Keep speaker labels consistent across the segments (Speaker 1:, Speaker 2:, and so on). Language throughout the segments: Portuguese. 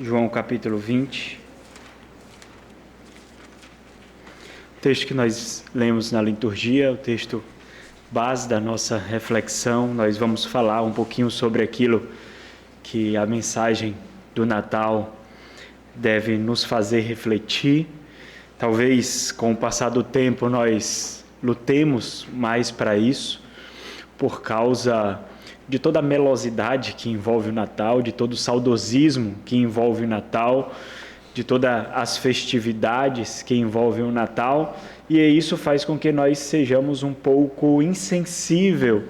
Speaker 1: João capítulo 20. O texto que nós lemos na liturgia, o texto base da nossa reflexão. Nós vamos falar um pouquinho sobre aquilo que a mensagem do Natal deve nos fazer refletir. Talvez com o passar do tempo nós lutemos mais para isso, por causa de toda a melosidade que envolve o Natal, de todo o saudosismo que envolve o Natal, de todas as festividades que envolvem o Natal, e isso faz com que nós sejamos um pouco insensível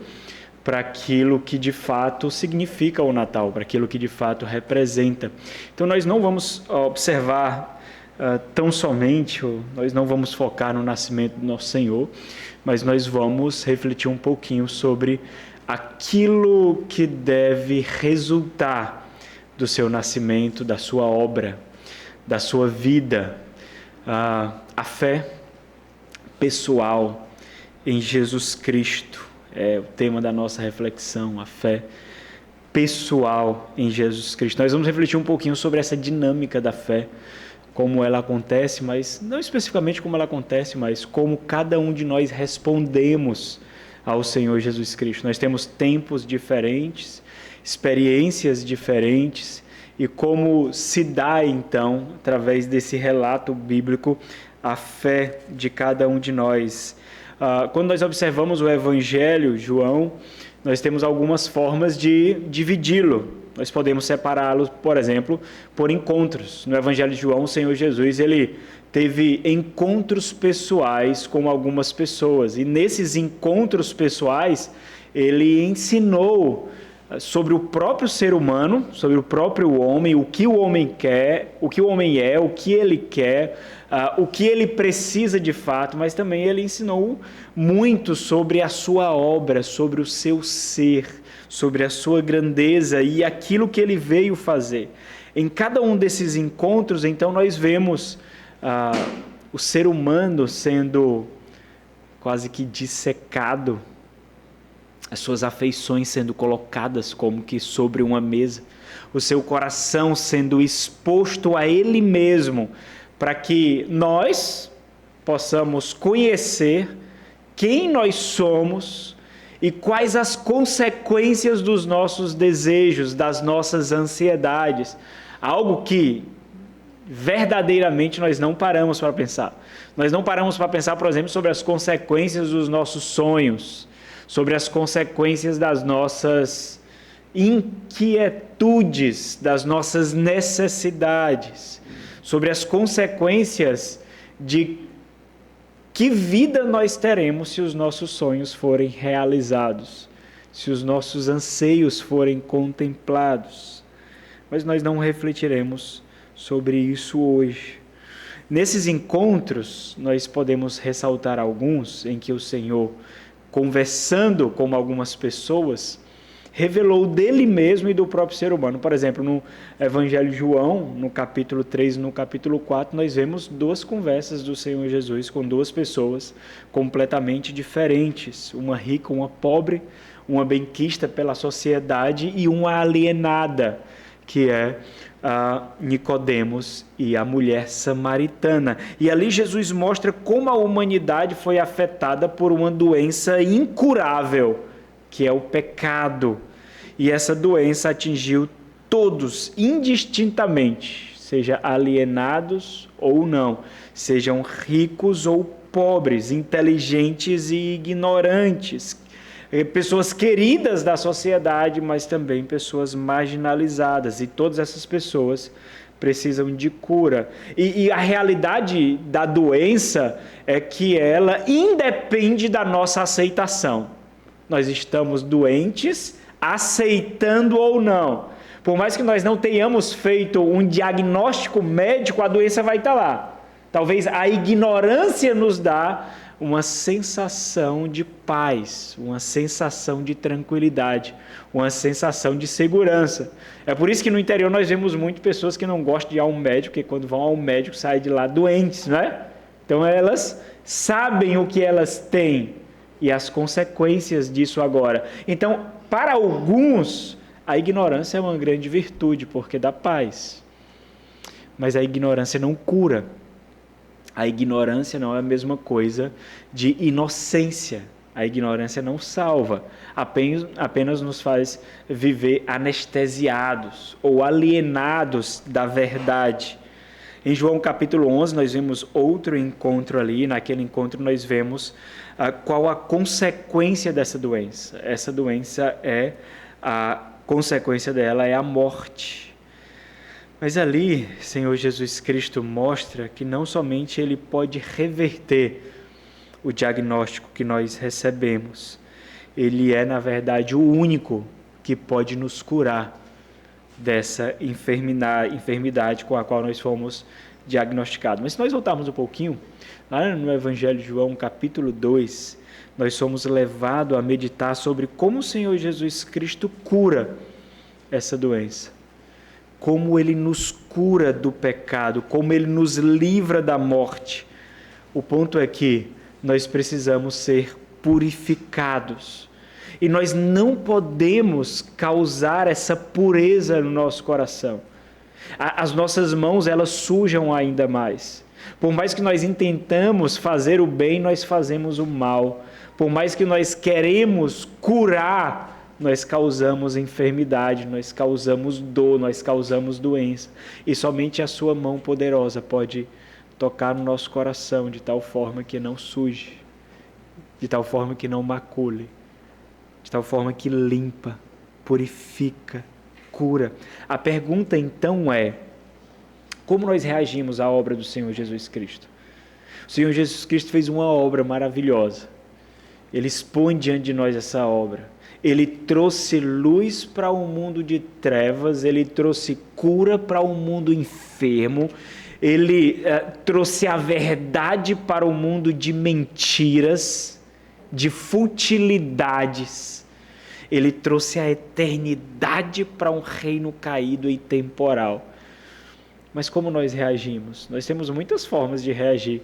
Speaker 1: para aquilo que de fato significa o Natal, para aquilo que de fato representa. Então nós não vamos observar tão somente, nós não vamos focar no nascimento do nosso Senhor, mas nós vamos refletir um pouquinho sobre aquilo que deve resultar do seu nascimento, da sua obra, da sua vida, a fé pessoal em Jesus Cristo é o tema da nossa reflexão, a fé pessoal em Jesus Cristo. Nós vamos refletir um pouquinho sobre essa dinâmica da fé, como ela acontece, mas não especificamente como ela acontece, mas como cada um de nós respondemos ao Senhor Jesus Cristo. Nós temos tempos diferentes, experiências diferentes, e como se dá então, através desse relato bíblico, a fé de cada um de nós. Quando nós observamos o Evangelho, João, nós temos algumas formas de dividi-lo. Nós podemos separá-lo, por exemplo, por encontros. No Evangelho de João, o Senhor Jesus, ele teve encontros pessoais com algumas pessoas. E nesses encontros pessoais, ele ensinou sobre o próprio ser humano, sobre o próprio homem, o que o homem quer, o que o homem é, o que ele quer, o que ele precisa de fato, mas também ele ensinou muito sobre a sua obra, sobre o seu ser, sobre a sua grandeza e aquilo que ele veio fazer. Em cada um desses encontros, então, nós vemos o ser humano sendo quase que dissecado, as suas afeições sendo colocadas como que sobre uma mesa, o seu coração sendo exposto a ele mesmo, para que nós possamos conhecer quem nós somos e quais as consequências dos nossos desejos, das nossas ansiedades. Algo que verdadeiramente nós não paramos para pensar. Nós não paramos para pensar, por exemplo, sobre as consequências dos nossos sonhos, sobre as consequências das nossas inquietudes, das nossas necessidades, sobre as consequências de que vida nós teremos se os nossos sonhos forem realizados, se os nossos anseios forem contemplados. Mas nós não refletiremos sobre isso hoje. Nesses encontros, nós podemos ressaltar alguns em que o Senhor, conversando com algumas pessoas, revelou dele mesmo e do próprio ser humano. Por exemplo, no Evangelho de João, no capítulo 3 e no capítulo 4, nós vemos duas conversas do Senhor Jesus com duas pessoas completamente diferentes. Uma rica, uma pobre, uma benquista pela sociedade e uma alienada, que é Nicodemos e a mulher samaritana. E ali Jesus mostra como a humanidade foi afetada por uma doença incurável, que é o pecado. E essa doença atingiu todos indistintamente, seja alienados ou não, sejam ricos ou pobres, inteligentes e ignorantes, pessoas queridas da sociedade, mas também pessoas marginalizadas, e todas essas pessoas precisam de cura. E a realidade da doença é que ela independe da nossa aceitação. Nós estamos doentes, aceitando ou não. Por mais que nós não tenhamos feito um diagnóstico médico, a doença vai estar lá. Talvez a ignorância nos dá uma sensação de paz, uma sensação de tranquilidade, uma sensação de segurança. É por isso que no interior nós vemos muitas pessoas que não gostam de ir ao médico, porque quando vão ao médico saem de lá doentes, não é? Então elas sabem o que elas têm e as consequências disso agora. Então, para alguns, a ignorância é uma grande virtude, porque dá paz. mas a ignorância não cura. A ignorância não é a mesma coisa de inocência. A ignorância não salva, apenas nos faz viver anestesiados ou alienados da verdade. Em João capítulo 11 nós vimos outro encontro ali, naquele encontro nós vemos qual a consequência dessa doença. Essa doença a consequência dela é a morte. Mas ali, Senhor Jesus Cristo mostra que não somente Ele pode reverter o diagnóstico que nós recebemos, Ele é, na verdade, o único que pode nos curar dessa enfermidade com a qual nós fomos diagnosticados. Mas se nós voltarmos um pouquinho, lá no Evangelho de João, capítulo 2, nós somos levados a meditar sobre como o Senhor Jesus Cristo cura essa doença. Como Ele nos cura do pecado, como Ele nos livra da morte. O ponto é que nós precisamos ser purificados. E nós não podemos causar essa pureza no nosso coração. As nossas mãos, elas sujam ainda mais. Por mais que nós intentamos fazer o bem, nós fazemos o mal. Por mais que nós queremos curar, nós causamos enfermidade, nós causamos dor, nós causamos doença. E somente a sua mão poderosa pode tocar no nosso coração de tal forma que não suje, de tal forma que não macule, de tal forma que limpa, purifica, cura. A pergunta então é: como nós reagimos à obra do Senhor Jesus Cristo? O Senhor Jesus Cristo fez uma obra maravilhosa. Ele expõe diante de nós essa obra. Ele trouxe luz para um mundo de trevas, Ele trouxe cura para um mundo enfermo, Ele trouxe a verdade para o mundo de mentiras, de futilidades. Ele trouxe a eternidade para um reino caído e temporal. Mas como nós reagimos? Nós temos muitas formas de reagir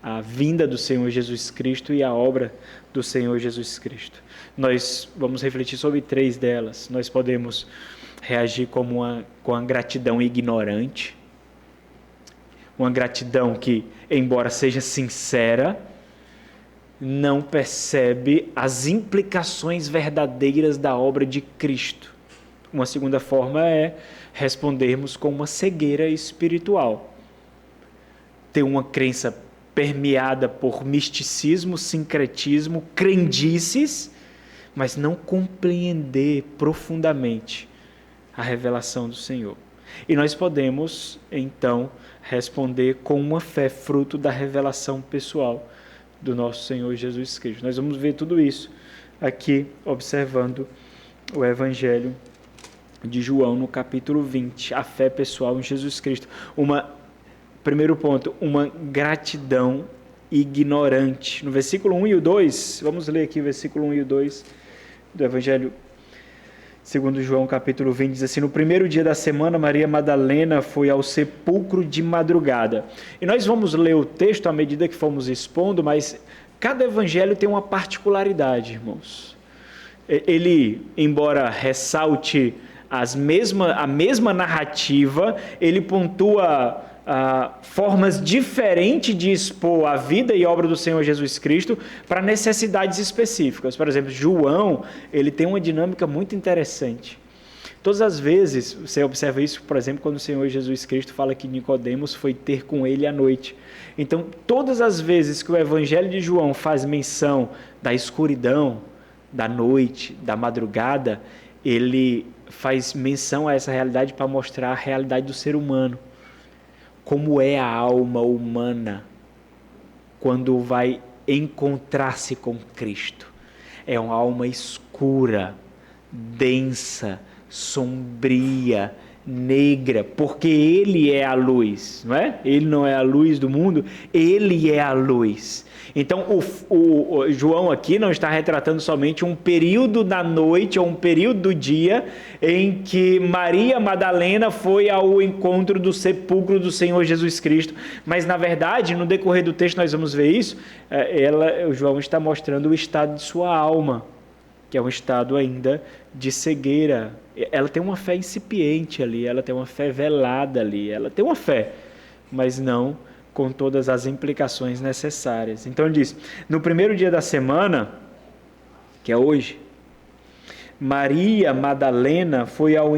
Speaker 1: à vinda do Senhor Jesus Cristo e à obra do Senhor Jesus Cristo. Nós vamos refletir sobre 3 delas. Nós podemos reagir com a gratidão ignorante, uma gratidão que, embora seja sincera, não percebe as implicações verdadeiras da obra de Cristo. Uma segunda forma é respondermos com uma cegueira espiritual. Ter uma crença permeada por misticismo, sincretismo, crendices, mas não compreender profundamente a revelação do Senhor. E nós podemos, então, responder com uma fé fruto da revelação pessoal do nosso Senhor Jesus Cristo. Nós vamos ver tudo isso aqui, observando o Evangelho de João, no capítulo 20, a fé pessoal em Jesus Cristo. Primeiro ponto, uma gratidão ignorante. No versículo 1 e o 2, vamos ler aqui o versículo 1 e o 2 do Evangelho segundo João, capítulo 20, diz assim: no primeiro dia da semana, Maria Madalena foi ao sepulcro de madrugada. E nós vamos ler o texto à medida que formos expondo, mas cada evangelho tem uma particularidade, irmãos. Ele, embora ressalte a mesma narrativa, ele pontua formas diferentes de expor a vida e obra do Senhor Jesus Cristo para necessidades específicas. Por exemplo, João, ele tem uma dinâmica muito interessante. Todas as vezes, você observa isso, por exemplo, quando o Senhor Jesus Cristo fala que Nicodemos foi ter com ele à noite. Então, todas as vezes que o Evangelho de João faz menção da escuridão, da noite, da madrugada, ele faz menção a essa realidade para mostrar a realidade do ser humano. Como é a alma humana quando vai encontrar-se com Cristo. É uma alma escura, densa, sombria, negra, porque Ele é a luz, não é? Ele não é a luz do mundo, Ele é a luz. Então, o João aqui não está retratando somente um período da noite ou um período do dia em que Maria Madalena foi ao encontro do sepulcro do Senhor Jesus Cristo, mas, na verdade, no decorrer do texto nós vamos ver isso, o João está mostrando o estado de sua alma, que é um estado ainda de cegueira. Ela tem uma fé incipiente ali, ela tem uma fé velada ali, ela tem uma fé, mas não com todas as implicações necessárias. Então ele diz, no primeiro dia da semana, que é hoje, Maria Madalena foi ao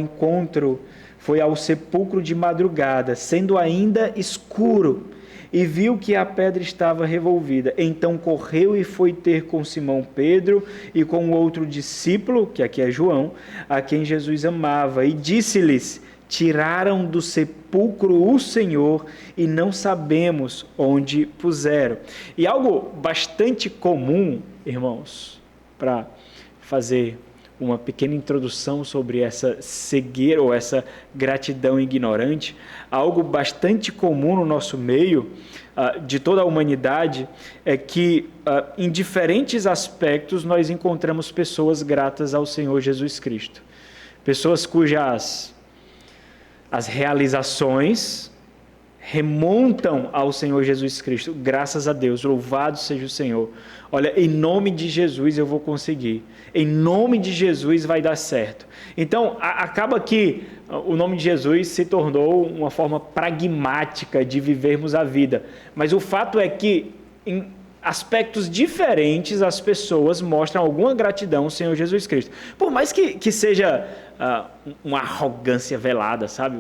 Speaker 1: sepulcro de madrugada, sendo ainda escuro, e viu que a pedra estava revolvida. Então correu e foi ter com Simão Pedro e com outro discípulo, que aqui é João, a quem Jesus amava, e disse-lhes, tiraram do sepulcro o Senhor e não sabemos onde puseram. E algo bastante comum, irmãos, para fazer uma pequena introdução sobre essa cegueira ou essa gratidão ignorante, algo bastante comum no nosso meio, de toda a humanidade, é que em diferentes aspectos nós encontramos pessoas gratas ao Senhor Jesus Cristo. Pessoas cujas as realizações remontam ao Senhor Jesus Cristo. Graças a Deus, louvado seja o Senhor. Olha, em nome de Jesus eu vou conseguir. Em nome de Jesus vai dar certo. Então, acaba que o nome de Jesus se tornou uma forma pragmática de vivermos a vida. Mas o fato é que, em aspectos diferentes, as pessoas mostram alguma gratidão ao Senhor Jesus Cristo. Por mais que seja uma arrogância velada, sabe?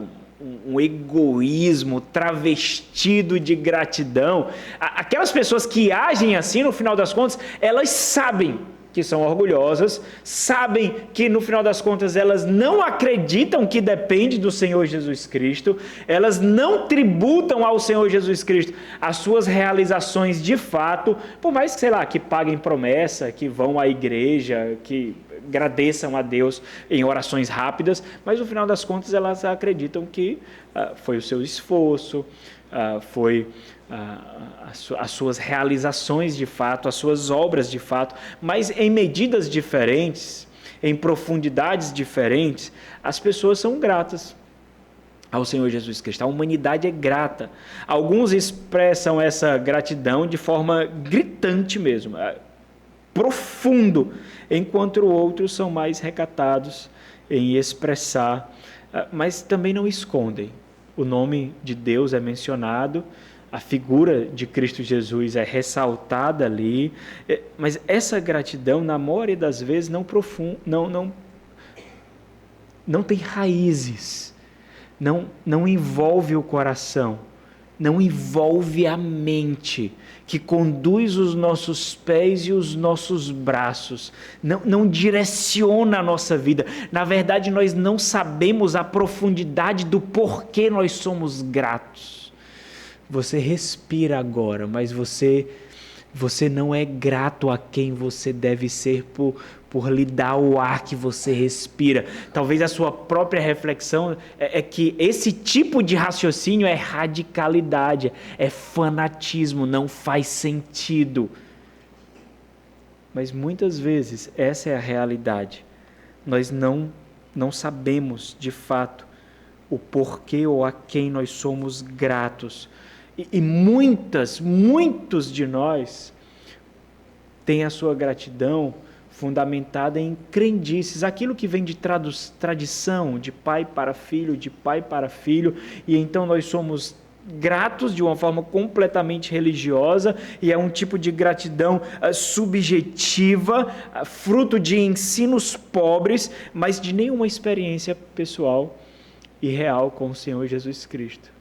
Speaker 1: Um egoísmo travestido de gratidão. Aquelas pessoas que agem assim, no final das contas, elas sabem que são orgulhosas, sabem que no final das contas elas não acreditam que depende do Senhor Jesus Cristo, elas não tributam ao Senhor Jesus Cristo as suas realizações de fato, por mais que, sei lá, que paguem promessa, que vão à igreja, que agradeçam a Deus em orações rápidas, mas no final das contas elas acreditam que foi o seu esforço, foi as suas realizações de fato, as suas obras de fato, mas em medidas diferentes, em profundidades diferentes, as pessoas são gratas ao Senhor Jesus Cristo. A humanidade é grata. Alguns expressam essa gratidão de forma gritante mesmo, profundo, enquanto outros são mais recatados em expressar, mas também não escondem. O nome de Deus é mencionado, a figura de Cristo Jesus é ressaltada ali, mas essa gratidão, na maioria das vezes, não tem raízes, não envolve o coração, não envolve a mente, que conduz os nossos pés e os nossos braços, não direciona a nossa vida. Na verdade, nós não sabemos a profundidade do porquê nós somos gratos. Você respira agora, mas você não é grato a quem você deve ser por lhe dar o ar que você respira. Talvez a sua própria reflexão é que esse tipo de raciocínio é radicalidade, é fanatismo, não faz sentido. Mas muitas vezes essa é a realidade. Nós não sabemos de fato o porquê ou a quem nós somos gratos. E muitos de nós têm a sua gratidão fundamentada em crendices, aquilo que vem de tradição, de pai para filho, e então nós somos gratos de uma forma completamente religiosa, e é um tipo de gratidão subjetiva, fruto de ensinos pobres, mas de nenhuma experiência pessoal e real com o Senhor Jesus Cristo.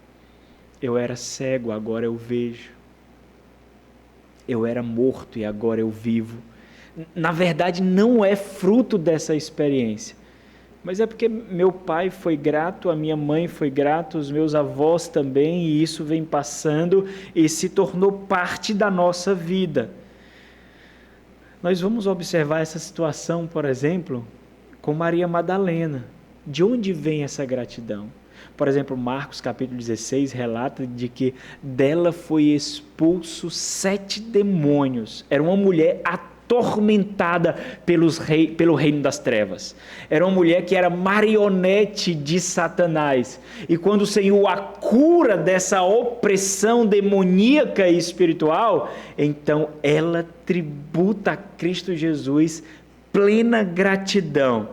Speaker 1: Eu era cego, agora eu vejo. Eu era morto e agora eu vivo. Na verdade, não é fruto dessa experiência, mas é porque meu pai foi grato, a minha mãe foi grata, os meus avós também, e isso vem passando e se tornou parte da nossa vida. Nós vamos observar essa situação, por exemplo, com Maria Madalena. De onde vem essa gratidão? Por exemplo, Marcos capítulo 16 relata de que dela foi expulso 7 demônios. Era uma mulher atormentada pelo reino das trevas. Era uma mulher que era marionete de Satanás. E quando o Senhor a cura dessa opressão demoníaca e espiritual, então ela tributa a Cristo Jesus plena gratidão.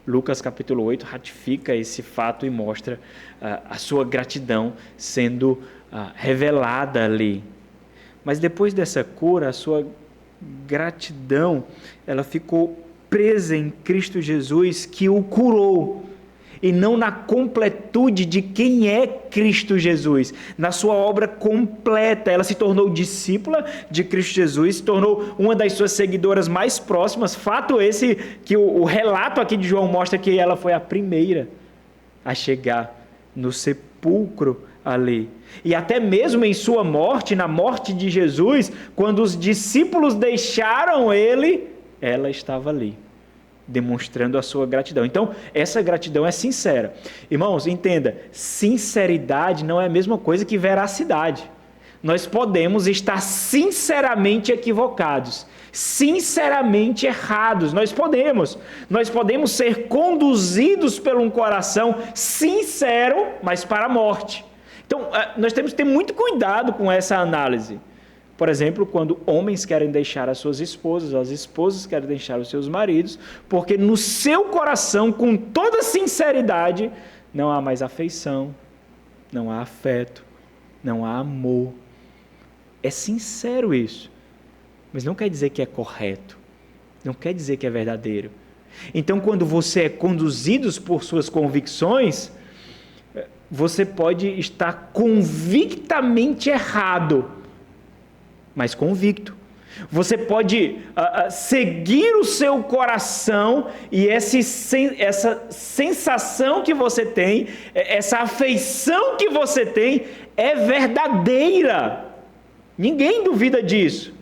Speaker 1: Lucas capítulo 8 ratifica esse fato e mostra a sua gratidão sendo revelada ali. Mas depois dessa cura, a sua gratidão, ela ficou presa em Cristo Jesus, que o curou, e não na completude de quem é Cristo Jesus, na sua obra completa. Ela se tornou discípula de Cristo Jesus, se tornou uma das suas seguidoras mais próximas. Fato esse que o relato aqui de João mostra que ela foi a primeira a chegar no sepulcro ali. E até mesmo em sua morte, na morte de Jesus, quando os discípulos deixaram ele, ela estava ali, demonstrando a sua gratidão. Então, essa gratidão é sincera. Irmãos, entenda, sinceridade não é a mesma coisa que veracidade. Nós podemos estar sinceramente equivocados, sinceramente errados. Nós podemos ser conduzidos por um coração sincero, mas para a morte. Então, nós temos que ter muito cuidado com essa análise. Por exemplo, quando homens querem deixar as suas esposas, as esposas querem deixar os seus maridos, porque no seu coração, com toda sinceridade, não há mais afeição, não há afeto, não há amor. É sincero isso, mas não quer dizer que é correto, não quer dizer que é verdadeiro. Então, quando você é conduzido por suas convicções, você pode estar convictamente errado, mas convicto. Você pode seguir o seu coração e essa sensação que você tem, essa afeição que você tem é verdadeira. Ninguém duvida disso.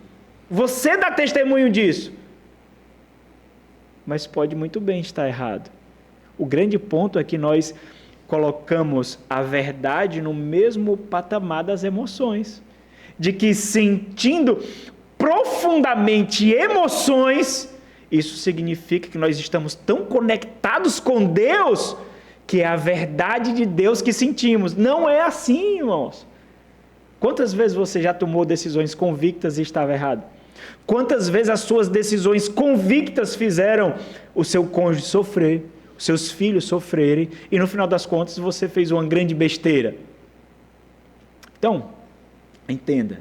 Speaker 1: Você dá testemunho disso. Mas pode muito bem estar errado. O grande ponto é que nós colocamos a verdade no mesmo patamar das emoções. De que sentindo profundamente emoções, isso significa que nós estamos tão conectados com Deus, que é a verdade de Deus que sentimos. Não é assim, irmãos. Quantas vezes você já tomou decisões convictas e estava errado? Quantas vezes as suas decisões convictas fizeram o seu cônjuge sofrer, os seus filhos sofrerem, e no final das contas você fez uma grande besteira? Então, entenda,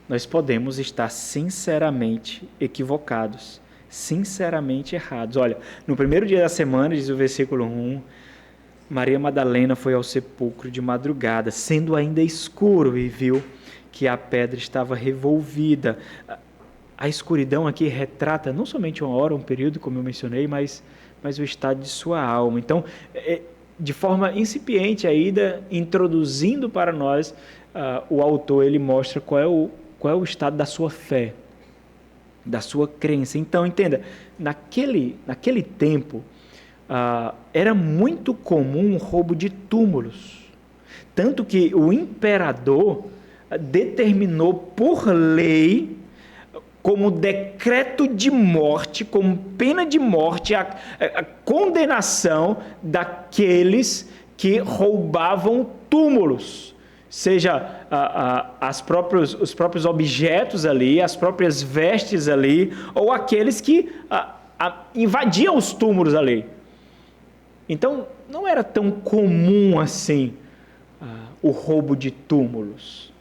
Speaker 1: nós podemos estar sinceramente equivocados, sinceramente errados. Olha, no primeiro dia da semana, diz o versículo 1, Maria Madalena foi ao sepulcro de madrugada, sendo ainda escuro, e viu que a pedra estava revolvida. A escuridão aqui retrata não somente uma hora, um período, como eu mencionei, mas o estado de sua alma. Então, de forma incipiente ainda, introduzindo para nós, o autor ele mostra qual é o estado da sua fé, da sua crença. Então, entenda, naquele tempo, era muito comum o roubo de túmulos. Tanto que o imperador determinou por lei, como decreto de morte, como pena de morte, a condenação daqueles que roubavam túmulos. Seja os próprios objetos ali, as próprias vestes ali, ou aqueles que invadiam os túmulos ali. Então, não era tão comum assim o roubo de túmulos.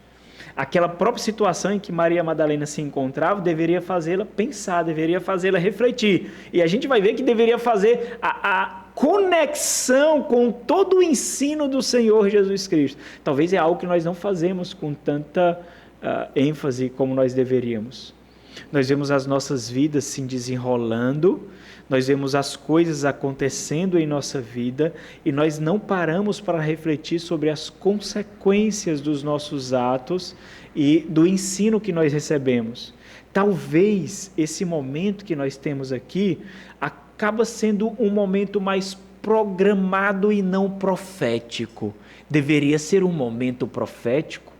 Speaker 1: Aquela própria situação em que Maria Madalena se encontrava deveria fazê-la pensar, deveria fazê-la refletir. E a gente vai ver que deveria fazer a conexão com todo o ensino do Senhor Jesus Cristo. Talvez é algo que nós não fazemos com tanta ênfase como nós deveríamos. Nós vemos as nossas vidas se desenrolando, nós vemos as coisas acontecendo em nossa vida e nós não paramos para refletir sobre as consequências dos nossos atos e do ensino que nós recebemos. Talvez esse momento que nós temos aqui acaba sendo um momento mais programado e não profético. Deveria ser um momento profético.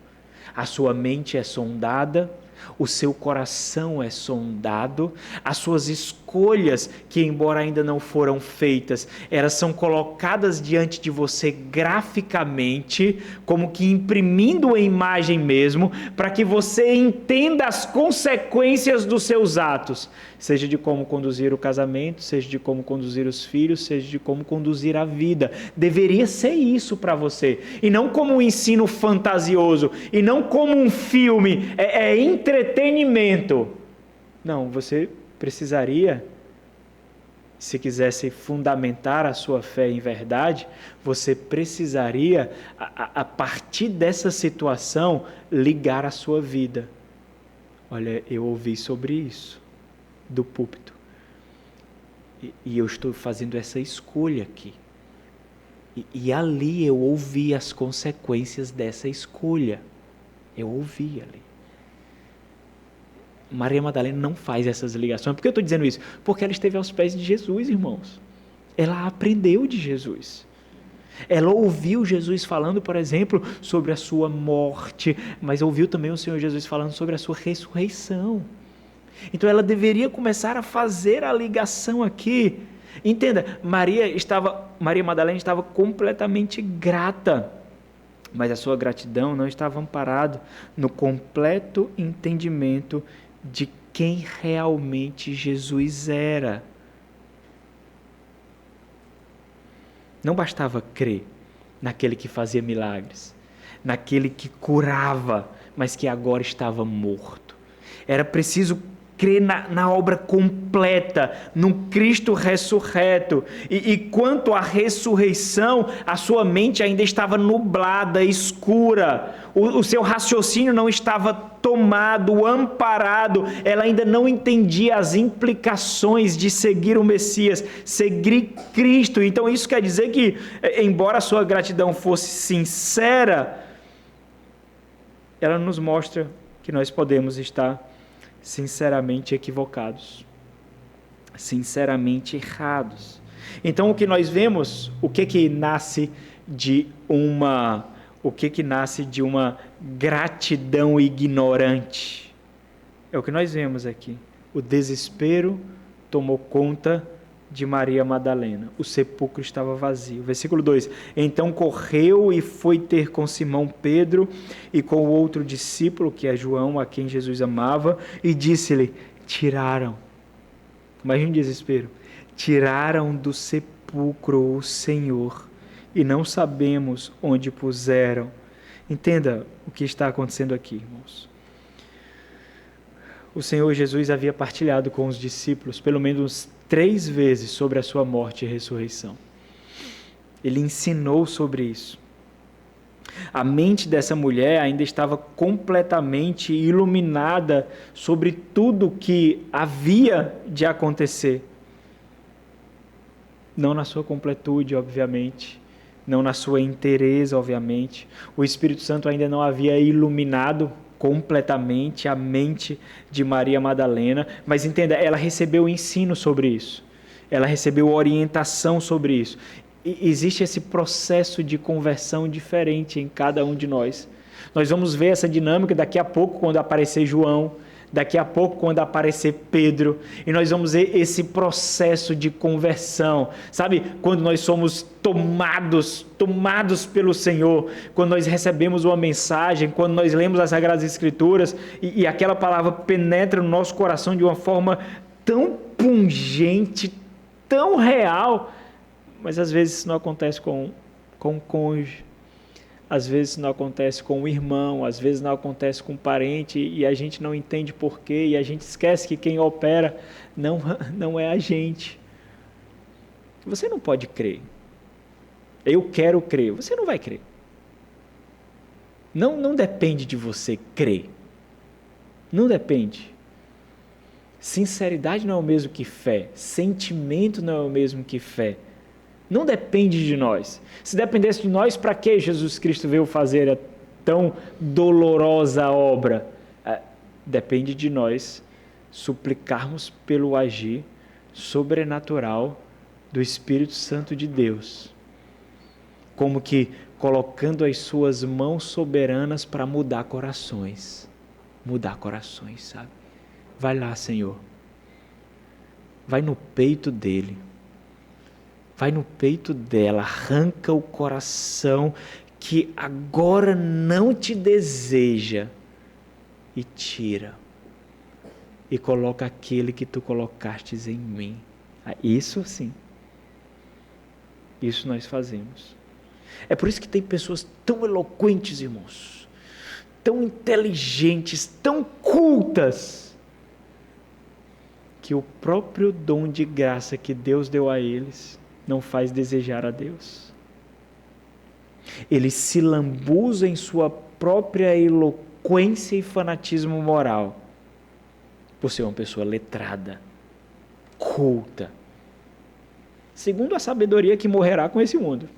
Speaker 1: A sua mente é sondada, o seu coração é sondado, as suas escolhas escolhas que, embora ainda não foram feitas, elas são colocadas diante de você graficamente, como que imprimindo a imagem mesmo, para que você entenda as consequências dos seus atos, seja de como conduzir o casamento, seja de como conduzir os filhos, seja de como conduzir a vida. Deveria ser isso para você, e não como um ensino fantasioso, e não como um filme, é entretenimento. Não, você precisaria, se quisesse fundamentar a sua fé em verdade, você precisaria, a partir dessa situação, ligar a sua vida. Olha, eu ouvi sobre isso do púlpito, e eu estou fazendo essa escolha aqui. E ali eu ouvi as consequências dessa escolha. Eu ouvi ali. Maria Madalena não faz essas ligações. Por que eu estou dizendo isso? Porque ela esteve aos pés de Jesus, irmãos. Ela aprendeu de Jesus. Ela ouviu Jesus falando, por exemplo, sobre a sua morte, mas ouviu também o Senhor Jesus falando sobre a sua ressurreição. Então ela deveria começar a fazer a ligação aqui. Entenda, Maria Madalena estava completamente grata, mas a sua gratidão não estava amparada no completo entendimento de quem realmente Jesus era. Não bastava crer naquele que fazia milagres, naquele que curava, mas que agora estava morto. Era preciso crer na obra completa, no Cristo ressurreto. E quanto à ressurreição, a sua mente ainda estava nublada, escura. O seu raciocínio não estava tomado, amparado. Ela ainda não entendia as implicações de seguir o Messias, seguir Cristo. Então isso quer dizer que, embora a sua gratidão fosse sincera, ela nos mostra que nós podemos estar sinceramente equivocados, sinceramente errados. Então o que nós vemos, o que nasce de uma gratidão ignorante? É o que nós vemos aqui. O desespero tomou conta de Maria Madalena. O sepulcro estava vazio. Versículo 2. Então correu e foi ter com Simão Pedro e com o outro discípulo, que é João, a quem Jesus amava, e disse-lhe: tiraram. Imagina o desespero. Tiraram do sepulcro o Senhor e não sabemos onde puseram. Entenda o que está acontecendo aqui, irmãos. O Senhor Jesus havia partilhado com os discípulos pelo menos 3 vezes sobre a sua morte e ressurreição. Ele ensinou sobre isso. A mente dessa mulher ainda estava completamente iluminada sobre tudo que havia de acontecer. Não na sua completude, obviamente. Não na sua inteireza, obviamente. O Espírito Santo ainda não havia iluminado completamente a mente de Maria Madalena, mas entenda, ela recebeu ensino sobre isso, ela recebeu orientação sobre isso, e existe esse processo de conversão diferente em cada um de nós. Nós vamos ver essa dinâmica daqui a pouco quando aparecer João, daqui a pouco quando aparecer Pedro, e nós vamos ver esse processo de conversão, sabe? Quando nós somos tomados pelo Senhor, quando nós recebemos uma mensagem, quando nós lemos as Sagradas Escrituras, e aquela palavra penetra no nosso coração de uma forma tão pungente, tão real, mas às vezes isso não acontece com o cônjuge, às vezes não acontece com o irmão, às vezes não acontece com o parente, e a gente não entende porquê, e a gente esquece que quem opera não é a gente. Você não pode crer. Eu quero crer. Você não vai crer. Não depende de você crer. Não depende. Sinceridade não é o mesmo que fé. Sentimento não é o mesmo que fé. Não depende de nós. Se dependesse de nós, para que Jesus Cristo veio fazer a tão dolorosa obra? Depende de nós suplicarmos pelo agir sobrenatural do Espírito Santo de Deus. Como que colocando as suas mãos soberanas para mudar corações. Mudar corações, sabe? Vai lá, Senhor. vai no peito dele, vai no peito dela, arranca o coração que agora não te deseja e tira. E coloca aquele que tu colocastes em mim. Isso sim. Isso nós fazemos. É por isso que tem pessoas tão eloquentes, irmãos, tão inteligentes, tão cultas, que o próprio dom de graça que Deus deu a eles não faz desejar a Deus. Eles se lambuzam em sua própria eloquência e fanatismo moral, por ser uma pessoa letrada, culta, segundo a sabedoria que morrerá com esse mundo,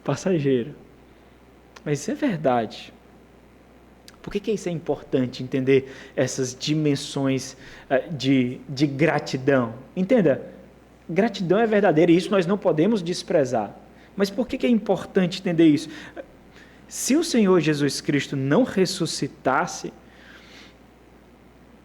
Speaker 1: passageira. Mas isso é verdade. Por que isso é importante, entender essas dimensões de gratidão? Entenda, gratidão é verdadeira e isso nós não podemos desprezar. Mas por que é importante entender isso? Se o Senhor Jesus Cristo não ressuscitasse,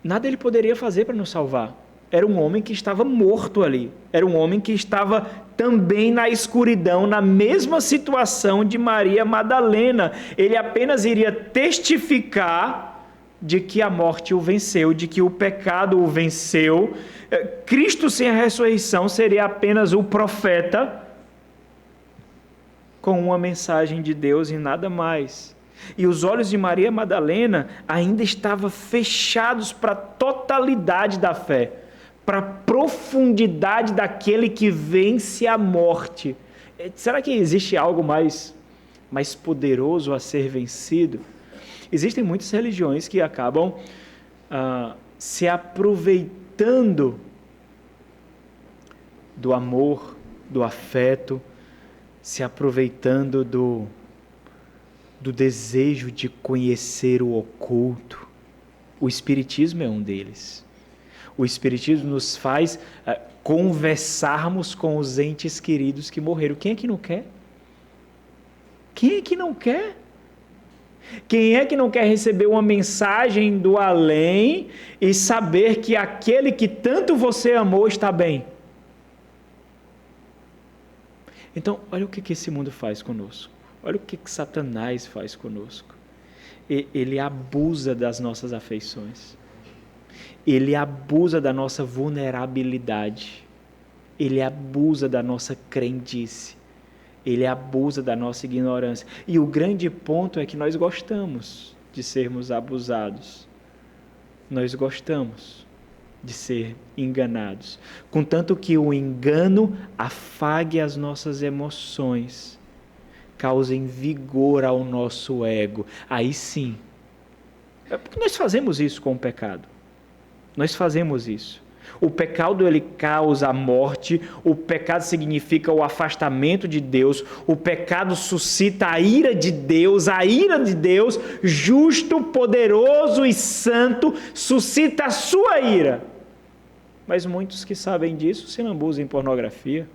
Speaker 1: nada ele poderia fazer para nos salvar. Era um homem que estava morto ali. Era um homem que estava também na escuridão, na mesma situação de Maria Madalena. Ele apenas iria testificar de que a morte o venceu, de que o pecado o venceu. Cristo sem a ressurreição seria apenas o profeta com uma mensagem de Deus e nada mais. E os olhos de Maria Madalena ainda estavam fechados para a totalidade da fé, para a profundidade daquele que vence a morte. Será que existe algo mais poderoso a ser vencido? Existem muitas religiões que acabam se aproveitando do amor, do afeto, se aproveitando do desejo de conhecer o oculto. O Espiritismo é um deles. O Espiritismo nos faz conversarmos com os entes queridos que morreram. Quem é que não quer? Quem é que não quer? Quem é que não quer receber uma mensagem do além e saber que aquele que tanto você amou está bem? Então, olha o que esse mundo faz conosco. Olha o que Satanás faz conosco. Ele abusa das nossas afeições. Ele abusa da nossa vulnerabilidade. Ele abusa da nossa crendice. Ele abusa da nossa ignorância. E o grande ponto é que nós gostamos de sermos abusados. Nós gostamos de ser enganados. Contanto que o engano afague as nossas emoções, causem vigor ao nosso ego. Aí sim. Porque nós fazemos isso com o pecado. Nós fazemos isso. O pecado ele causa a morte, o pecado significa o afastamento de Deus, o pecado suscita a ira de Deus, justo, poderoso e santo, suscita a sua ira. Mas muitos que sabem disso se lambuzam em pornografia.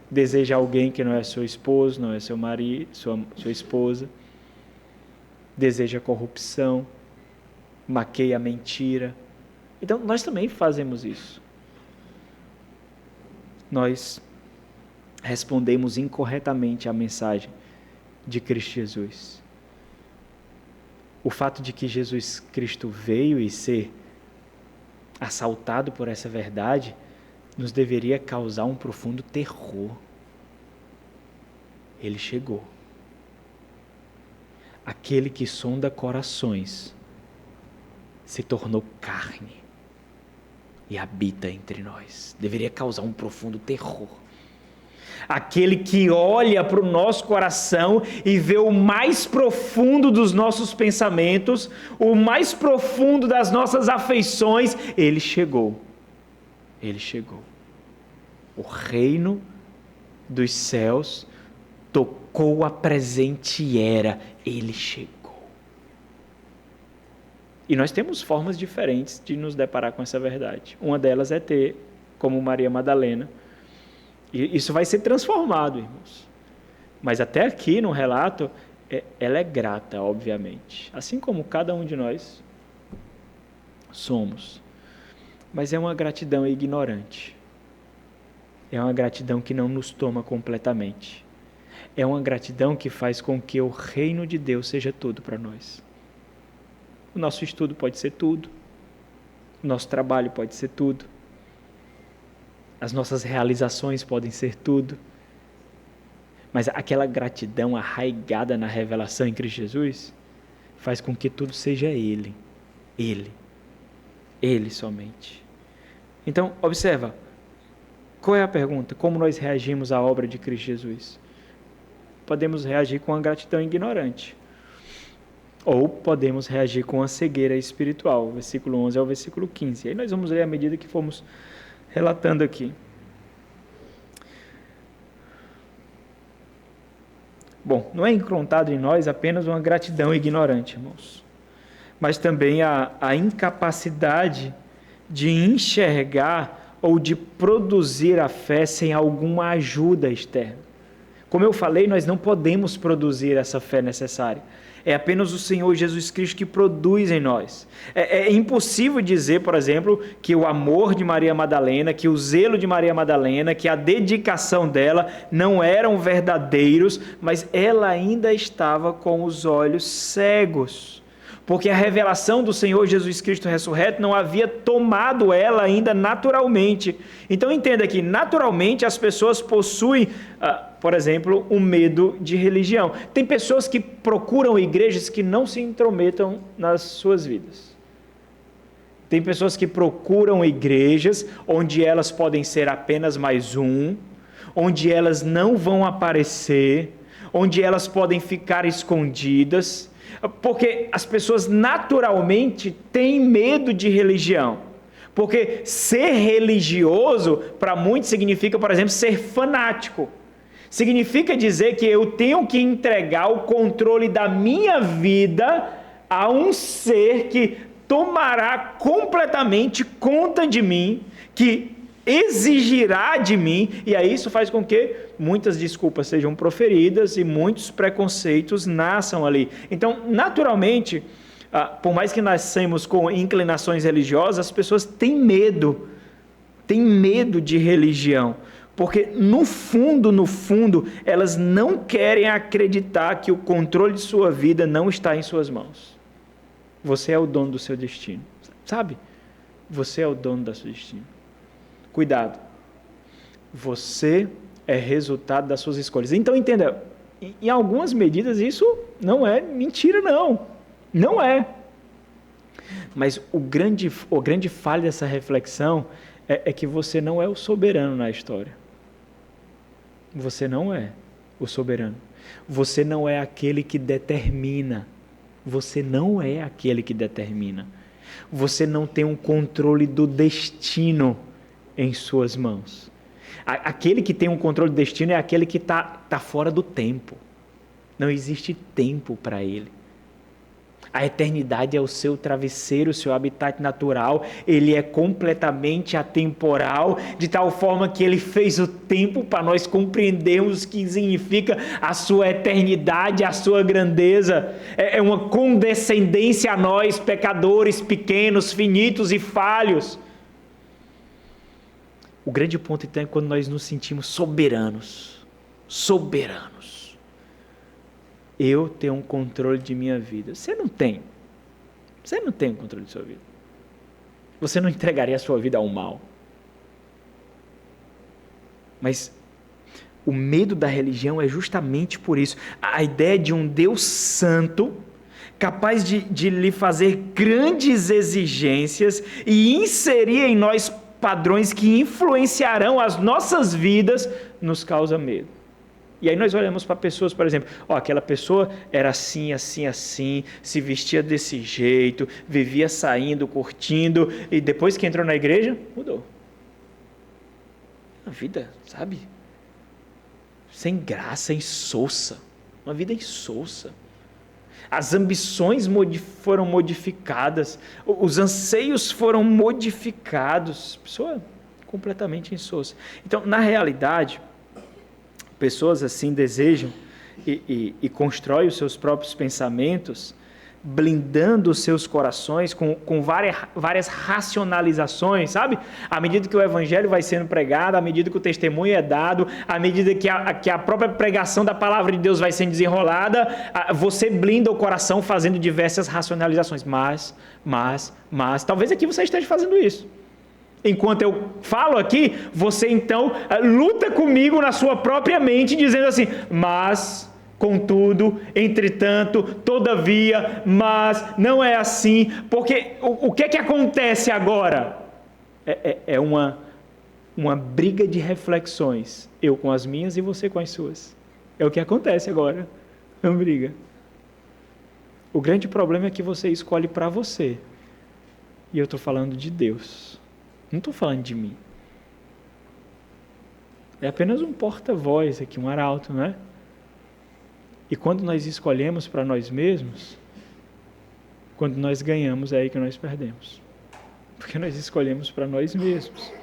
Speaker 1: Deseja alguém que não é seu esposo, não é seu marido, sua esposa. Deseja corrupção, maqueia a mentira. Então, nós também fazemos isso. Nós respondemos incorretamente à mensagem de Cristo Jesus. O fato de que Jesus Cristo veio e ser assaltado por essa verdade nos deveria causar um profundo terror. Ele chegou. Aquele que sonda corações se tornou carne e habita entre nós. Deveria causar um profundo terror. Aquele que olha para o nosso coração e vê o mais profundo dos nossos pensamentos, o mais profundo das nossas afeições, ele chegou. Ele chegou. O reino dos céus tocou a presente era. Ele chegou. E nós temos formas diferentes de nos deparar com essa verdade. Uma delas é ter, como Maria Madalena, e isso vai ser transformado, irmãos. Mas até aqui no relato, ela é grata, obviamente. Assim como cada um de nós somos. Mas é uma gratidão ignorante. É uma gratidão que não nos toma completamente. É uma gratidão que faz com que o reino de Deus seja tudo para nós. O nosso estudo pode ser tudo. O nosso trabalho pode ser tudo. As nossas realizações podem ser tudo. Mas aquela gratidão arraigada na revelação em Cristo Jesus faz com que tudo seja Ele. Ele. Ele somente. Então, observa. Qual é a pergunta? Como nós reagimos à obra de Cristo Jesus? Podemos reagir com a gratidão ignorante. Ou podemos reagir com a cegueira espiritual. Versículo 11 ao versículo 15. Aí nós vamos ler à medida que formos relatando aqui. Bom, não é encontrado em nós apenas uma gratidão ignorante, irmãos, mas também a incapacidade de enxergar ou de produzir a fé sem alguma ajuda externa. Como eu falei, nós não podemos produzir essa fé necessária. É apenas o Senhor Jesus Cristo que produz em nós. É impossível dizer, por exemplo, que o amor de Maria Madalena, que o zelo de Maria Madalena, que a dedicação dela não eram verdadeiros, mas ela ainda estava com os olhos cegos. Porque a revelação do Senhor Jesus Cristo ressurreto não havia tomado ela ainda naturalmente. Então entenda que naturalmente as pessoas possuem, por exemplo, um medo de religião. Tem pessoas que procuram igrejas que não se intrometam nas suas vidas. Tem pessoas que procuram igrejas onde elas podem ser apenas mais um, onde elas não vão aparecer, onde elas podem ficar escondidas, porque as pessoas naturalmente têm medo de religião. Porque ser religioso, para muitos, significa, por exemplo, ser fanático. Significa dizer que eu tenho que entregar o controle da minha vida a um ser que tomará completamente conta de mim, que exigirá de mim, e aí isso faz com que muitas desculpas sejam proferidas e muitos preconceitos nasçam ali. Então, naturalmente, por mais que nascemos com inclinações religiosas, as pessoas têm medo de religião, porque no fundo, elas não querem acreditar que o controle de sua vida não está em suas mãos. Você é o dono do seu destino, sabe? Você é o dono do seu destino. Cuidado, você é resultado das suas escolhas. Então entenda, em algumas medidas isso não é mentira não é. Mas o grande falha dessa reflexão é que você não é o soberano na história. Você não é o soberano. Você não é aquele que determina. Você não é aquele que determina. Você não tem um controle do destino em suas mãos. Aquele que tem um controle do destino é aquele que está fora do tempo. Não existe tempo para ele. A eternidade é o seu travesseiro, o seu habitat natural. Ele é completamente atemporal, de tal forma que ele fez o tempo para nós compreendermos o que significa a sua eternidade, a sua grandeza. É uma condescendência a nós, pecadores pequenos, finitos e falhos. O grande ponto, então, é quando nós nos sentimos soberanos. Eu tenho um controle de minha vida. Você não tem um controle de sua vida. Você não entregaria a sua vida ao mal. Mas o medo da religião é justamente por isso. A ideia de um Deus santo, capaz de lhe fazer grandes exigências e inserir em nós padrões que influenciarão as nossas vidas, nos causa medo. E aí nós olhamos para pessoas, por exemplo, aquela pessoa era assim, se vestia desse jeito, vivia saindo, curtindo, e depois que entrou na igreja, mudou. Uma vida, sabe? Sem graça, insossa. Uma vida insossa. As ambições foram modificadas, os anseios foram modificados. Pessoa completamente insossa. Então, na realidade, pessoas assim desejam e constroem os seus próprios pensamentos blindando os seus corações com várias racionalizações, sabe? À medida que o evangelho vai sendo pregado, à medida que o testemunho é dado, à medida que a própria pregação da palavra de Deus vai sendo desenrolada, você blinda o coração fazendo diversas racionalizações. Mas, talvez aqui você esteja fazendo isso. Enquanto eu falo aqui, você então luta comigo na sua própria mente, dizendo assim, mas, contudo, entretanto, todavia, mas, não é assim, porque o que é que acontece agora? É uma briga de reflexões, eu com as minhas e você com as suas. É o que acontece agora, é uma briga. O grande problema é que você escolhe para você, e eu estou falando de Deus. Não estou falando de mim. É apenas um porta-voz aqui, um arauto, não é? E quando nós escolhemos para nós mesmos, quando nós ganhamos, é aí que nós perdemos. Porque nós escolhemos para nós mesmos.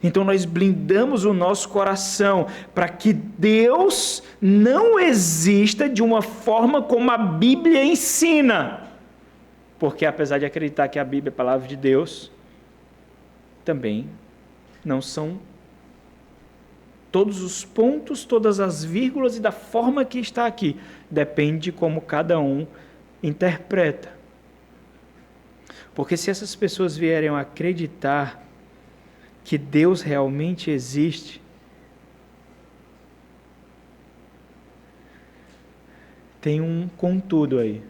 Speaker 1: Então nós blindamos o nosso coração para que Deus não exista de uma forma como a Bíblia ensina. Porque apesar de acreditar que a Bíblia é a palavra de Deus, também não são todos os pontos, todas as vírgulas e da forma que está aqui. Depende de como cada um interpreta. Porque se essas pessoas vierem a acreditar que Deus realmente existe, tem um contudo aí.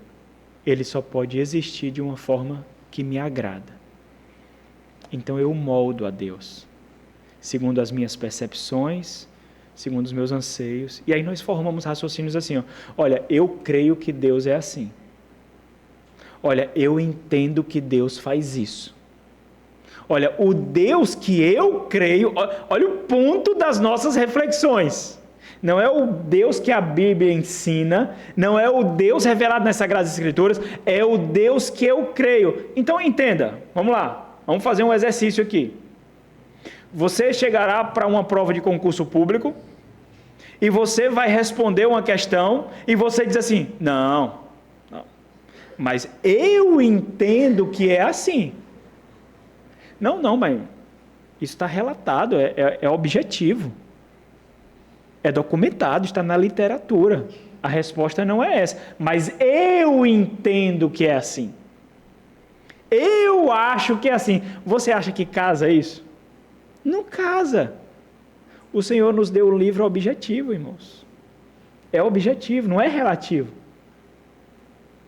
Speaker 1: Ele só pode existir de uma forma que me agrada. Então eu moldo a Deus, segundo as minhas percepções, segundo os meus anseios. E aí nós formamos raciocínios assim, ó. Olha, eu creio que Deus é assim. Olha, eu entendo que Deus faz isso. Olha, o Deus que eu creio, olha o ponto das nossas reflexões. Não é o Deus que a Bíblia ensina, não é o Deus revelado nas Sagradas Escrituras, é o Deus que eu creio. Então entenda, vamos lá. Vamos fazer um exercício aqui. Você chegará para uma prova de concurso público e você vai responder uma questão e você diz assim, não, mas eu entendo que é assim. Não, mas isso está relatado, é objetivo, é documentado, está na literatura. A resposta não é essa, mas eu entendo que é assim. Eu acho que é assim. Você acha que casa isso? Não casa. O Senhor nos deu um livro objetivo, irmãos. É objetivo, não é relativo.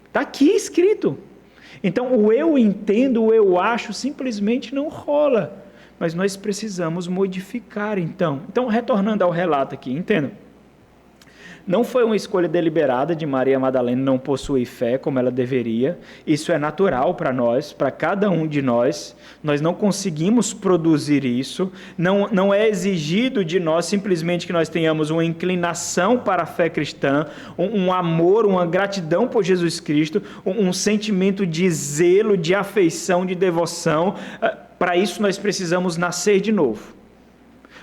Speaker 1: Está aqui escrito. Então, o eu entendo, o eu acho, simplesmente não rola. Mas nós precisamos modificar, então. Então, retornando ao relato aqui, entenda. Não foi uma escolha deliberada de Maria Madalena não possuir fé como ela deveria. Isso é natural para nós, para cada um de nós. Nós não conseguimos produzir isso. Não é exigido de nós simplesmente que nós tenhamos uma inclinação para a fé cristã, um amor, uma gratidão por Jesus Cristo, um sentimento de zelo, de afeição, de devoção. Para isso nós precisamos nascer de novo.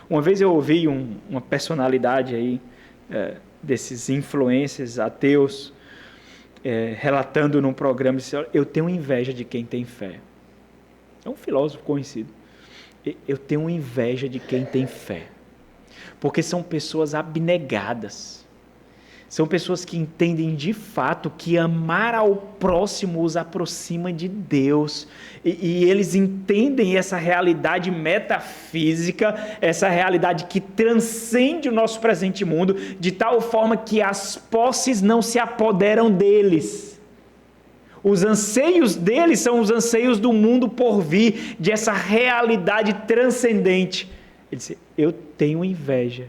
Speaker 1: Uma vez eu ouvi uma personalidade aí, desses influencers ateus, relatando num programa, disse, eu tenho inveja de quem tem fé. É um filósofo conhecido. Eu tenho inveja de quem tem fé. Porque são pessoas abnegadas. São pessoas que entendem de fato que amar ao próximo os aproxima de Deus. E eles entendem essa realidade metafísica, essa realidade que transcende o nosso presente mundo, de tal forma que as posses não se apoderam deles. Os anseios deles são os anseios do mundo por vir, de essa realidade transcendente. Ele disse, eu tenho inveja,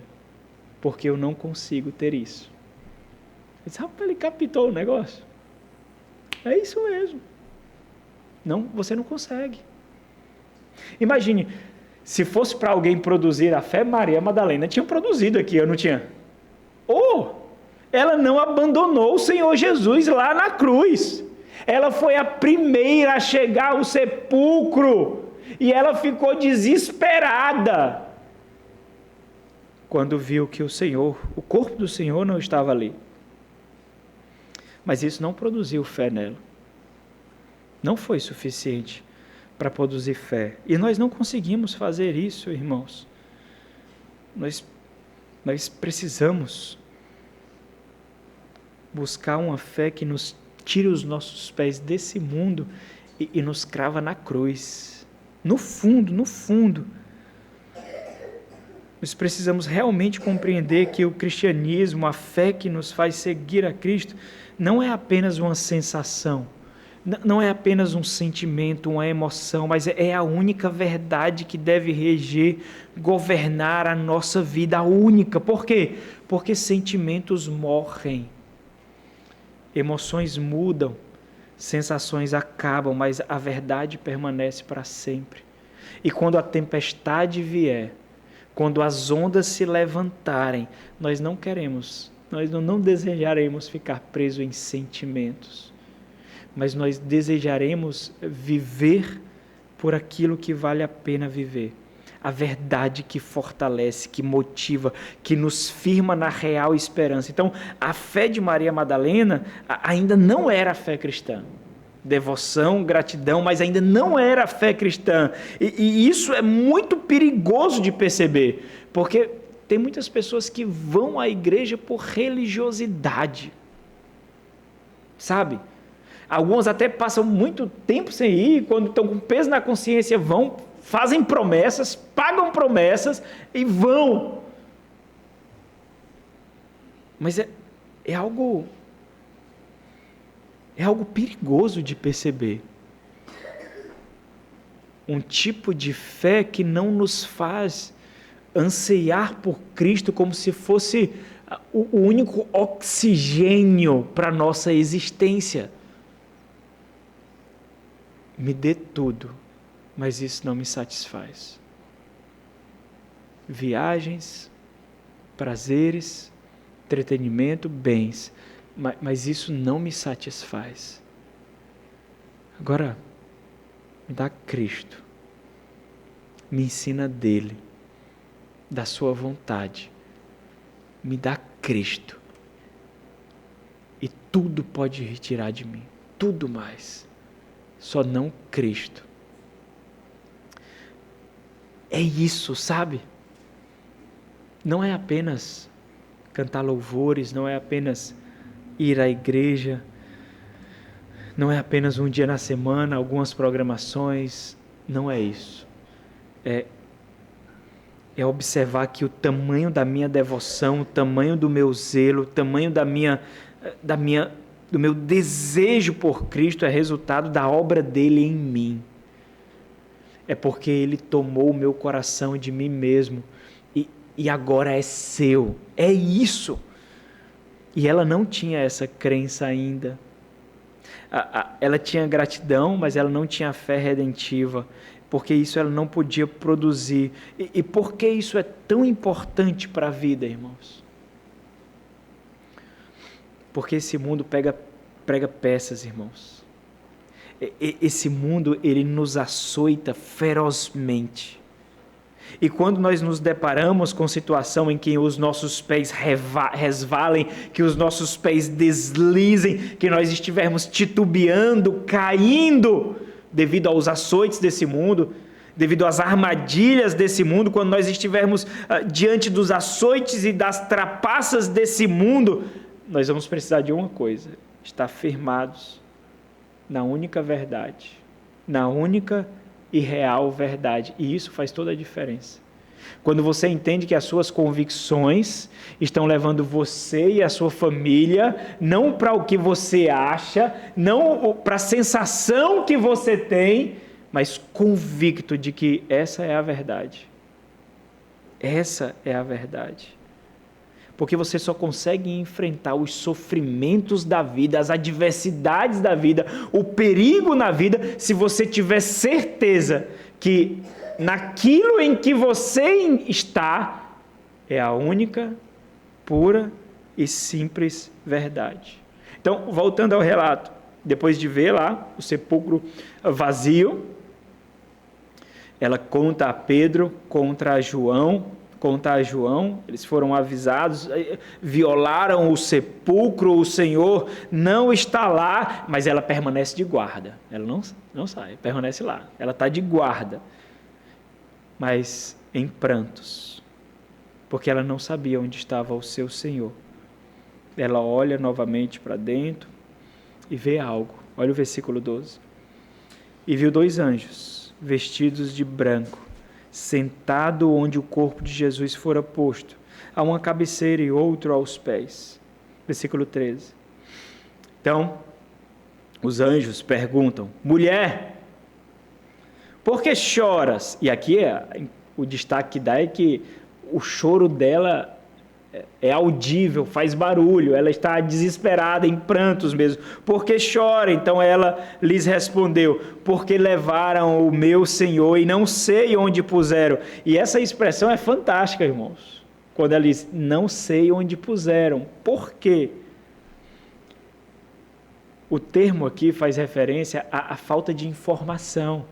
Speaker 1: porque eu não consigo ter isso. Ele captou o negócio. É isso mesmo. Não, você não consegue. Imagine, se fosse para alguém produzir a fé, Maria Madalena tinha produzido aqui, eu não tinha? Ela não abandonou o Senhor Jesus lá na cruz. Ela foi a primeira a chegar ao sepulcro. E ela ficou desesperada quando viu que o corpo do Senhor não estava ali. Mas isso não produziu fé nela. não foi suficiente para produzir fé. E nós não conseguimos fazer isso, irmãos. Nós precisamos buscar uma fé que nos tire os nossos pés desse mundo e nos crava na cruz. No fundo, nós precisamos realmente compreender que o cristianismo, a fé que nos faz seguir a Cristo, não é apenas uma sensação, não é apenas um sentimento, uma emoção, mas é a única verdade que deve reger, governar a nossa vida, a única. Por quê? Porque sentimentos morrem, emoções mudam, sensações acabam, mas a verdade permanece para sempre. E quando a tempestade vier, quando as ondas se levantarem, nós não desejaremos ficar presos em sentimentos, mas nós desejaremos viver por aquilo que vale a pena viver. A verdade que fortalece, que motiva, que nos firma na real esperança. Então, a fé de Maria Madalena ainda não era a fé cristã. Devoção, gratidão, mas ainda não era a fé cristã. E isso é muito perigoso de perceber, porque tem muitas pessoas que vão à igreja por religiosidade, sabe? Alguns até passam muito tempo sem ir, quando estão com peso na consciência, vão, fazem promessas, pagam promessas e vão. Mas é algo perigoso de perceber. Um tipo de fé que não nos faz anseiar por Cristo como se fosse o único oxigênio para a nossa existência. Me dê tudo, mas isso não me satisfaz. Viagens, prazeres, entretenimento, bens, mas isso não me satisfaz. Agora, me dá Cristo, me ensina dele, da sua vontade, me dá Cristo, e tudo pode retirar de mim, tudo mais, só não Cristo. É isso, sabe? Não é apenas cantar louvores, não é apenas ir à igreja, não é apenas um dia na semana, algumas programações, não é isso. É observar que o tamanho da minha devoção, o tamanho do meu zelo, o tamanho do meu desejo por Cristo é resultado da obra dele em mim. É porque ele tomou o meu coração de mim mesmo e agora é seu. É isso. E ela não tinha essa crença ainda. Ela tinha gratidão, mas ela não tinha fé redentiva, porque isso ela não podia produzir. E por que isso é tão importante para a vida, irmãos? Porque esse mundo prega peças, irmãos. Esse mundo, ele nos açoita ferozmente. E quando nós nos deparamos com situação em que os nossos pés resvalem, que os nossos pés deslizem, que nós estivermos titubeando, caindo, devido aos açoites desse mundo, devido às armadilhas desse mundo, quando nós estivermos diante dos açoites e das trapaças desse mundo, nós vamos precisar de uma coisa: estar firmados na única verdade, na única e real verdade. E isso faz toda a diferença. Quando você entende que as suas convicções estão levando você e a sua família, não para o que você acha, não para a sensação que você tem, mas convicto de que essa é a verdade. Essa é a verdade. Porque você só consegue enfrentar os sofrimentos da vida, as adversidades da vida, o perigo na vida, se você tiver certeza que naquilo em que você está é a única, pura e simples verdade. Então, voltando ao relato, depois de ver lá o sepulcro vazio, ela conta a Pedro, contra a João, contar a João, eles foram avisados, violaram o sepulcro, o Senhor não está lá, mas ela permanece de guarda. Ela não sai, permanece lá. Ela está de guarda, mas em prantos, porque ela não sabia onde estava o seu Senhor. Ela olha novamente para dentro e vê algo. Olha o versículo 12. E viu 2 anjos, vestidos de branco, sentado onde o corpo de Jesus fora posto, a uma cabeceira e outro aos pés. Versículo 13. Então, os anjos perguntam: mulher, por que choras? E aqui o destaque que dá é que o choro dela é audível, faz barulho, ela está desesperada, em prantos mesmo. Por que chora? Então ela lhes respondeu: porque levaram o meu Senhor e não sei onde puseram. E essa expressão é fantástica, irmãos. Quando ela diz, não sei onde puseram. Por quê? O termo aqui faz referência à falta de informação.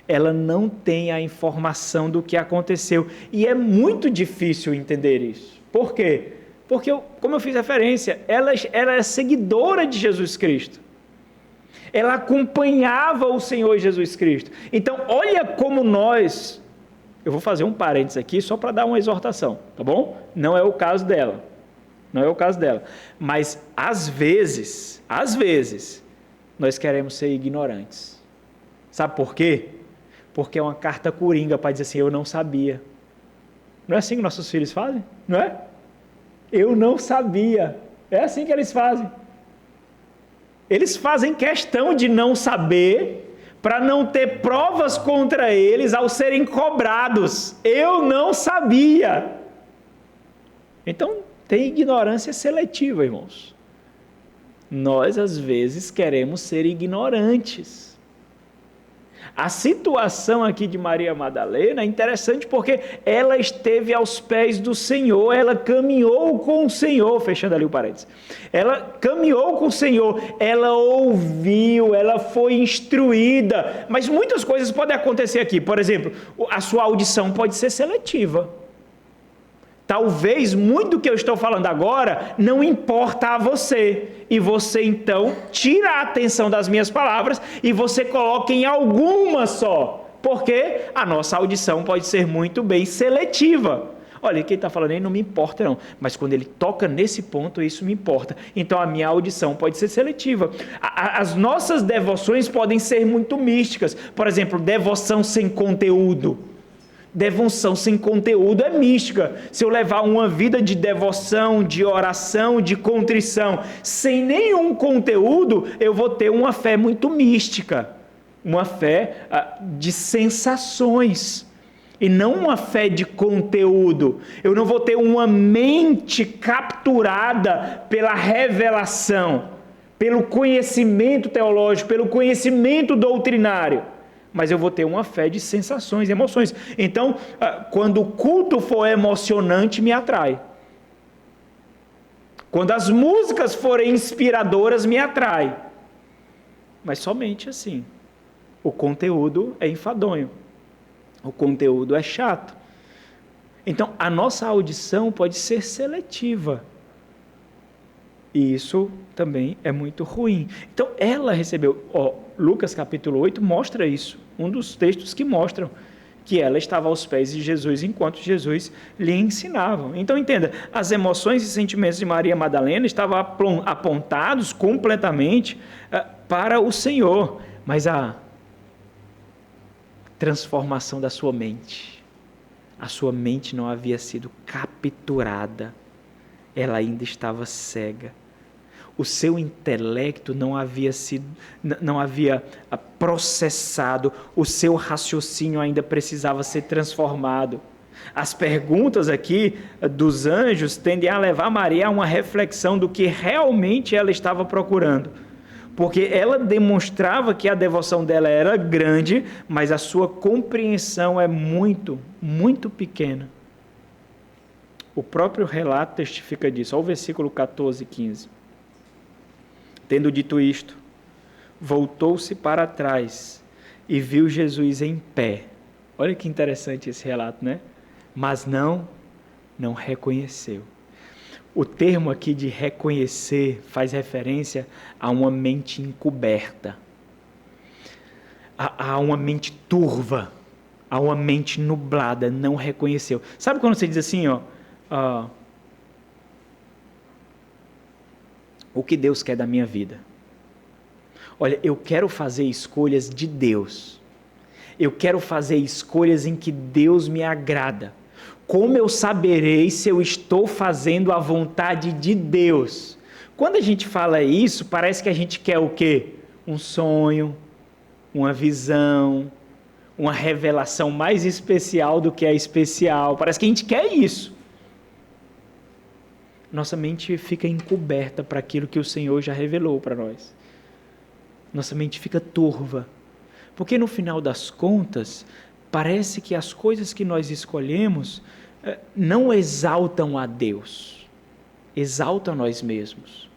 Speaker 1: Ela não tem a informação do que aconteceu. E é muito difícil entender isso. Por quê? Porque, como eu fiz referência, ela é seguidora de Jesus Cristo. Ela acompanhava o Senhor Jesus Cristo. Então, olha como nós... Eu vou fazer um parênteses aqui só para dar uma exortação, tá bom? Não é o caso dela. Não é o caso dela. Mas, às vezes, nós queremos ser ignorantes. Sabe por quê? Porque é uma carta coringa para dizer assim, eu não sabia. Não é assim que nossos filhos fazem? Não é? Eu não sabia. É assim que eles fazem. Eles fazem questão de não saber para não ter provas contra eles ao serem cobrados. Eu não sabia. Então, tem ignorância seletiva, irmãos. Nós, às vezes, queremos ser ignorantes. A situação aqui de Maria Madalena é interessante porque ela esteve aos pés do Senhor, ela caminhou com o Senhor, fechando ali o parênteses. Ela caminhou com o Senhor, ela ouviu, ela foi instruída, mas muitas coisas podem acontecer aqui. Por exemplo, a sua audição pode ser seletiva. Talvez muito do que eu estou falando agora não importa a você. E você então tira a atenção das minhas palavras e você coloca em alguma só. Porque a nossa audição pode ser muito bem seletiva. Olha, quem está falando aí não me importa não. Mas quando ele toca nesse ponto, isso me importa. Então a minha audição pode ser seletiva. As nossas devoções podem ser muito místicas. Por exemplo, devoção sem conteúdo. Devoção sem conteúdo é mística. Se eu levar uma vida de devoção, de oração, de contrição, sem nenhum conteúdo, eu vou ter uma fé muito mística. Uma fé de sensações. E não uma fé de conteúdo. Eu não vou ter uma mente capturada pela revelação, pelo conhecimento teológico, pelo conhecimento doutrinário. Mas eu vou ter uma fé de sensações, emoções. Então, quando o culto for emocionante, me atrai. Quando as músicas forem inspiradoras, me atrai. Mas somente assim. O conteúdo é enfadonho. O conteúdo é chato. Então, a nossa audição pode ser seletiva. E isso também é muito ruim. Então, ela recebeu... Lucas capítulo 8 mostra isso. Um dos textos que mostram que ela estava aos pés de Jesus enquanto Jesus lhe ensinava. Então, entenda, as emoções e sentimentos de Maria Madalena estavam apontados completamente para o Senhor. Mas a transformação da sua mente, a sua mente não havia sido capturada. Ela ainda estava cega. O seu intelecto não havia processado, o seu raciocínio ainda precisava ser transformado. As perguntas aqui dos anjos tendem a levar Maria a uma reflexão do que realmente ela estava procurando. Porque ela demonstrava que a devoção dela era grande, mas a sua compreensão é muito, muito pequena. O próprio relato testifica disso. Olha o versículo 14 e 15. Tendo dito isto, voltou-se para trás e viu Jesus em pé. Olha que interessante esse relato, né? mas não reconheceu. O termo aqui de reconhecer faz referência a uma mente encoberta, a uma mente turva, a uma mente nublada, não reconheceu. Sabe quando você diz assim, o que Deus quer da minha vida? Olha, eu quero fazer escolhas de Deus. Eu quero fazer escolhas em que Deus me agrada. Como eu saberei se eu estou fazendo a vontade de Deus? Quando a gente fala isso, parece que a gente quer o quê? Um sonho, uma visão, uma revelação mais especial do que é especial. Parece que a gente quer isso. Nossa mente fica encoberta para aquilo que o Senhor já revelou para nós. Nossa mente fica turva. Porque no final das contas, parece que as coisas que nós escolhemos não exaltam a Deus, exaltam a nós mesmos.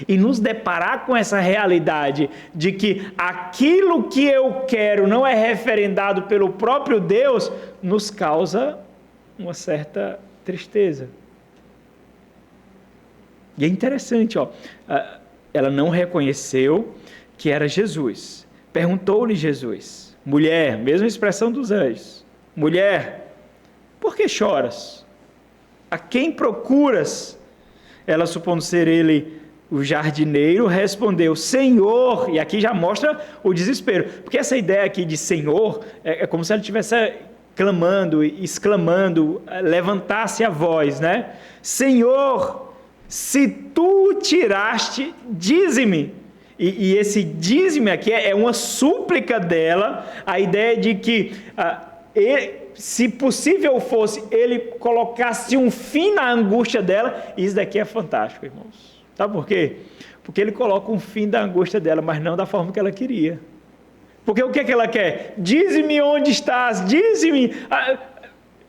Speaker 1: E nos deparar com essa realidade de que aquilo que eu quero não é referendado pelo próprio Deus, nos causa uma certa tristeza. E é interessante, ela não reconheceu que era Jesus. Perguntou-lhe Jesus, mulher, mesma expressão dos anjos, mulher, por que choras? A quem procuras? Ela, supondo ser ele o jardineiro, respondeu, Senhor, e aqui já mostra o desespero, porque essa ideia aqui de Senhor, é como se ela estivesse clamando, exclamando, levantasse a voz, né? Senhor, se tu tiraste, dize-me. E esse dízimo aqui é uma súplica dela, a ideia de que, se possível fosse, ele colocasse um fim na angústia dela. Isso daqui é fantástico, irmãos. Sabe por quê? Porque ele coloca um fim da angústia dela, mas não da forma que ela queria. Porque o que é que ela quer? Dize-me onde estás, dize-me...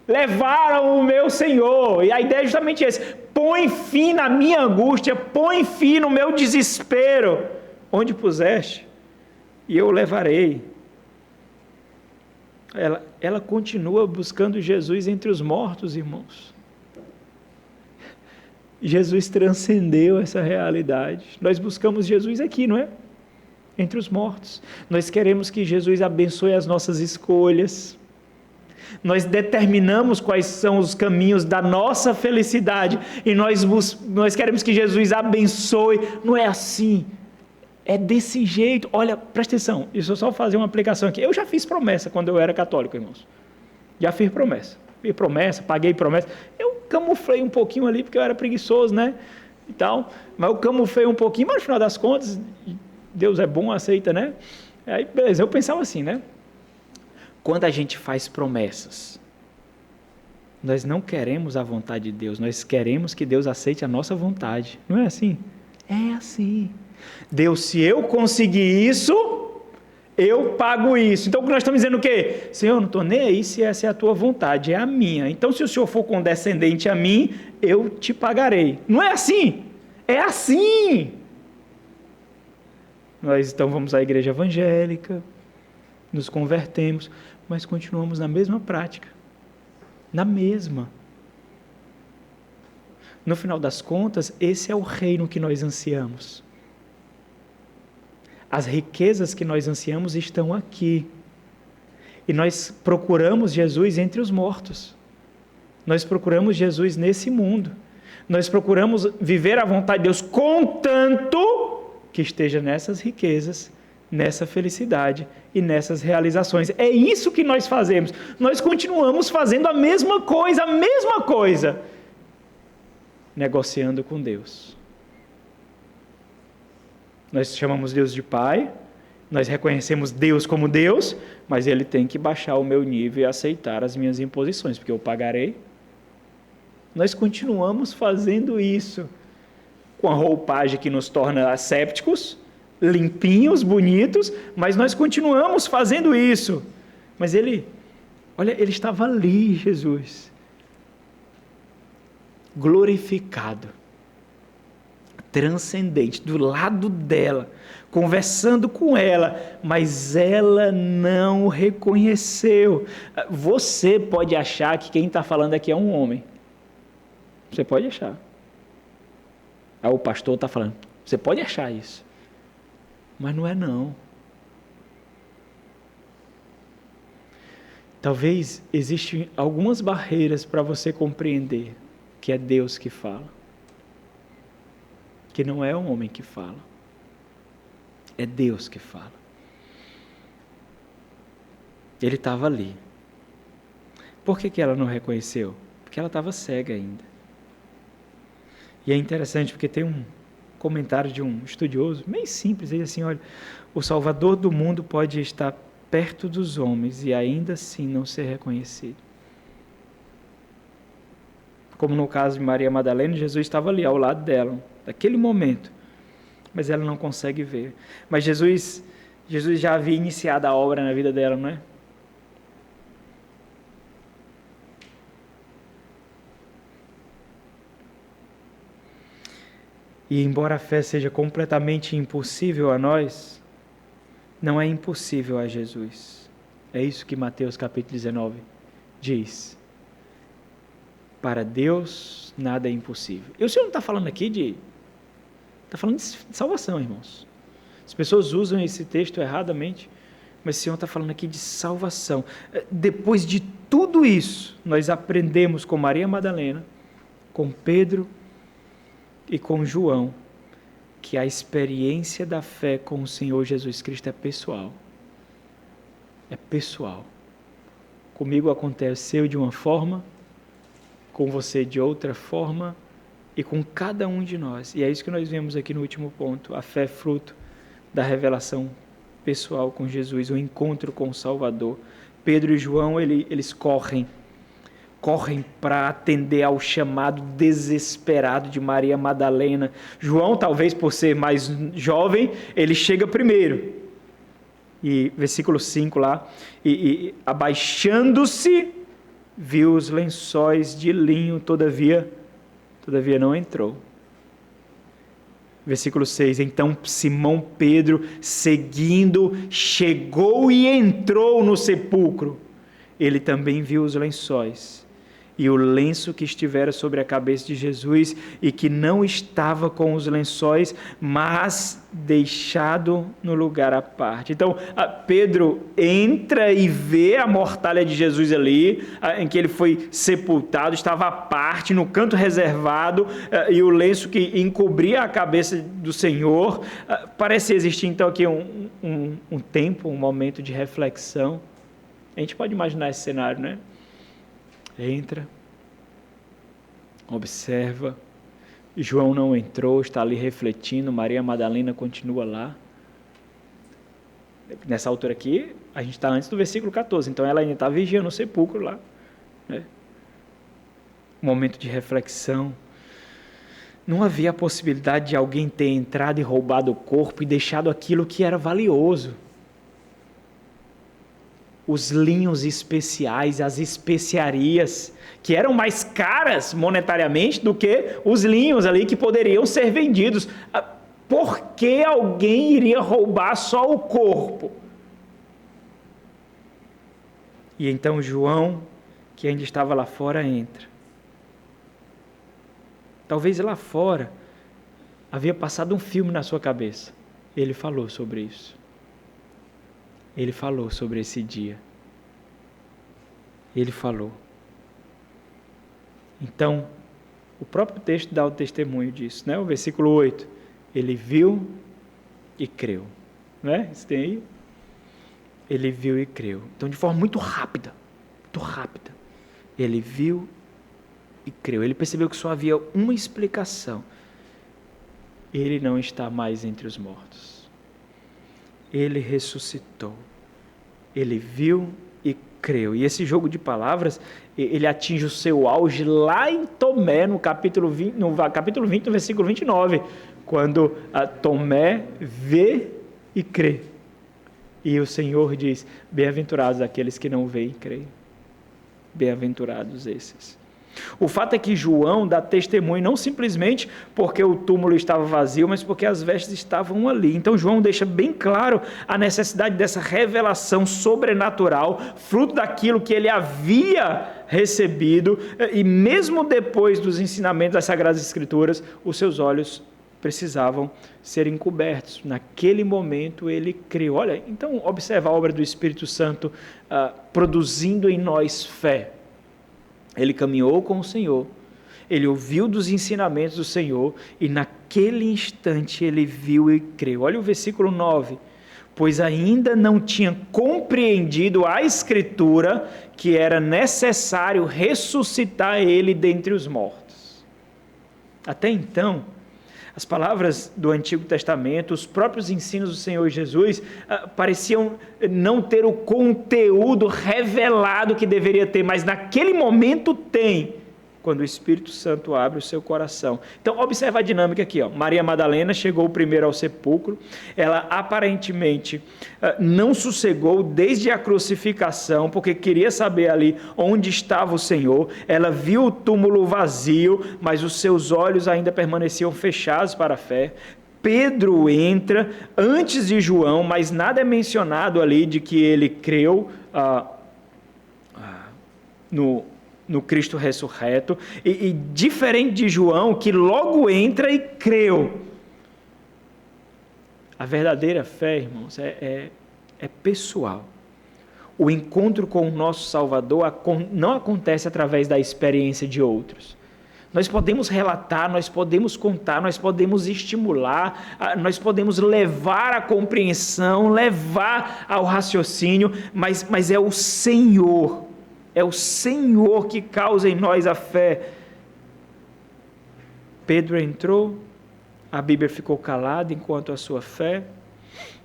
Speaker 1: levaram o meu Senhor, e a ideia é justamente essa, põe fim na minha angústia, põe fim no meu desespero, onde puseste, e eu o levarei. Ela continua buscando Jesus entre os mortos, irmãos. Jesus transcendeu essa realidade. Nós buscamos Jesus aqui, não é? Entre os mortos. Nós queremos que Jesus abençoe as nossas escolhas. Nós determinamos quais são os caminhos da nossa felicidade e nós queremos que Jesus abençoe. Não é assim, é desse jeito. Olha, presta atenção, deixa eu só fazer uma aplicação aqui. Eu já fiz promessa quando eu era católico, irmãos. Já fiz promessa, paguei promessa. Eu camuflei um pouquinho ali porque eu era preguiçoso, né? E tal, mas eu camuflei um pouquinho, mas no final das contas, Deus é bom, aceita, né? Aí, beleza, eu pensava assim, né? Quando a gente faz promessas, nós não queremos a vontade de Deus, nós queremos que Deus aceite a nossa vontade. Não é assim? É assim. Deus, se eu conseguir isso, eu pago isso. Então nós estamos dizendo o quê? Senhor, eu não estou nem aí se essa é a tua vontade, é a minha. Então se o Senhor for condescendente a mim, eu te pagarei. Não é assim? É assim. Nós então vamos à igreja evangélica, nos convertemos, mas continuamos na mesma prática. Na mesma. No final das contas, esse é o reino que nós ansiamos. As riquezas que nós ansiamos estão aqui. E nós procuramos Jesus entre os mortos. Nós procuramos Jesus nesse mundo. Nós procuramos viver a vontade de Deus, contanto que esteja nessas riquezas, nessa felicidade e nessas realizações. É isso que nós fazemos. Nós continuamos fazendo a mesma coisa, negociando com Deus. Nós chamamos Deus de Pai, nós reconhecemos Deus como Deus, mas Ele tem que baixar o meu nível e aceitar as minhas imposições, porque eu pagarei. Nós continuamos fazendo isso, com a roupagem que nos torna assépticos, limpinhos, bonitos, mas nós continuamos fazendo isso. Mas ele estava ali, Jesus, glorificado, transcendente, do lado dela, conversando com ela, mas ela não o reconheceu. Você pode achar que quem está falando aqui é um homem. Você pode achar. O pastor está falando. Você pode achar isso. Mas não é não. Talvez existam algumas barreiras para você compreender que é Deus que fala. Que não é um homem que fala. É Deus que fala. Ele estava ali. Por que ela não reconheceu? Porque ela estava cega ainda. E é interessante porque tem um comentário de um estudioso, meio simples, ele diz assim, olha, o Salvador do mundo pode estar perto dos homens e ainda assim não ser reconhecido. Como no caso de Maria Madalena, Jesus estava ali ao lado dela, naquele momento, mas ela não consegue ver. Mas Jesus já havia iniciado a obra na vida dela, não é? E embora a fé seja completamente impossível a nós, não é impossível a Jesus. É isso que Mateus capítulo 19 diz. Para Deus nada é impossível. E o Senhor não está falando aqui está falando de salvação, irmãos. As pessoas usam esse texto erradamente, mas o Senhor está falando aqui de salvação. Depois de tudo isso, nós aprendemos com Maria Madalena, com Pedro e com João, que a experiência da fé com o Senhor Jesus Cristo é pessoal. É pessoal. Comigo aconteceu de uma forma, com você de outra forma, e com cada um de nós. E é isso que nós vemos aqui no último ponto. A fé é fruto da revelação pessoal com Jesus, o encontro com o Salvador. Pedro e João, eles correm para atender ao chamado desesperado de Maria Madalena. João, talvez por ser mais jovem, ele chega primeiro. E versículo 5 lá, e abaixando-se, viu os lençóis de linho, todavia não entrou. Versículo 6, então Simão Pedro, seguindo, chegou e entrou no sepulcro. Ele também viu os lençóis e o lenço que estivera sobre a cabeça de Jesus e que não estava com os lençóis, mas deixado no lugar à parte. Então, Pedro entra e vê a mortalha de Jesus ali, em que ele foi sepultado, estava à parte, no canto reservado, e o lenço que encobria a cabeça do Senhor. Parece existir, então, aqui um tempo, um momento de reflexão. A gente pode imaginar esse cenário, né? Entra, observa, João não entrou, está ali refletindo, Maria Madalena continua lá. Nessa altura aqui, a gente está antes do versículo 14, então ela ainda está vigiando o sepulcro lá. Né? Um momento de reflexão. Não havia a possibilidade de alguém ter entrado e roubado o corpo e deixado aquilo que era valioso. Os linhos especiais, as especiarias, que eram mais caras monetariamente do que os linhos ali que poderiam ser vendidos. Por que alguém iria roubar só o corpo? E então João, que ainda estava lá fora, entra. Talvez lá fora havia passado um filme na sua cabeça. Ele falou sobre isso. Ele falou sobre esse dia. Ele falou. Então, o próprio texto dá o testemunho disso, né? O versículo 8. Ele viu e creu. Não é? Isso tem aí? Ele viu e creu. Então, de forma muito rápida. Muito rápida. Ele viu e creu. Ele percebeu que só havia uma explicação. Ele não está mais entre os mortos. Ele ressuscitou. Ele viu e creu. E esse jogo de palavras, ele atinge o seu auge lá em Tomé, no capítulo 20, no versículo 29, quando Tomé vê e crê. E o Senhor diz, bem-aventurados aqueles que não veem e creem. Bem-aventurados esses. O fato é que João dá testemunho não simplesmente porque o túmulo estava vazio, mas porque as vestes estavam ali. Então João deixa bem claro a necessidade dessa revelação sobrenatural, fruto daquilo que ele havia recebido, e mesmo depois dos ensinamentos das Sagradas Escrituras, os seus olhos precisavam ser encobertos. Naquele momento ele creu. Olha, então observa a obra do Espírito Santo produzindo em nós fé. Ele caminhou com o Senhor, ele ouviu dos ensinamentos do Senhor, e naquele instante ele viu e creu. Olha o versículo 9. Pois ainda não tinha compreendido a Escritura que era necessário ressuscitar ele dentre os mortos. Até então, as palavras do Antigo Testamento, os próprios ensinos do Senhor Jesus, pareciam não ter o conteúdo revelado que deveria ter, mas naquele momento tem, quando o Espírito Santo abre o seu coração. Então, observa a dinâmica aqui. Maria Madalena chegou primeiro ao sepulcro, ela aparentemente não sossegou desde a crucificação, porque queria saber ali onde estava o Senhor. Ela viu o túmulo vazio, mas os seus olhos ainda permaneciam fechados para a fé. Pedro entra antes de João, mas nada é mencionado ali de que ele creu no Cristo ressurreto, e diferente de João, que logo entra e creu. A verdadeira fé, irmãos, é pessoal. O encontro com o nosso Salvador não acontece através da experiência de outros. Nós podemos relatar, nós podemos contar, nós podemos estimular, nós podemos levar à compreensão, levar ao raciocínio, mas é o Senhor. É o Senhor que causa em nós a fé. Pedro entrou, a Bíblia ficou calada enquanto a sua fé.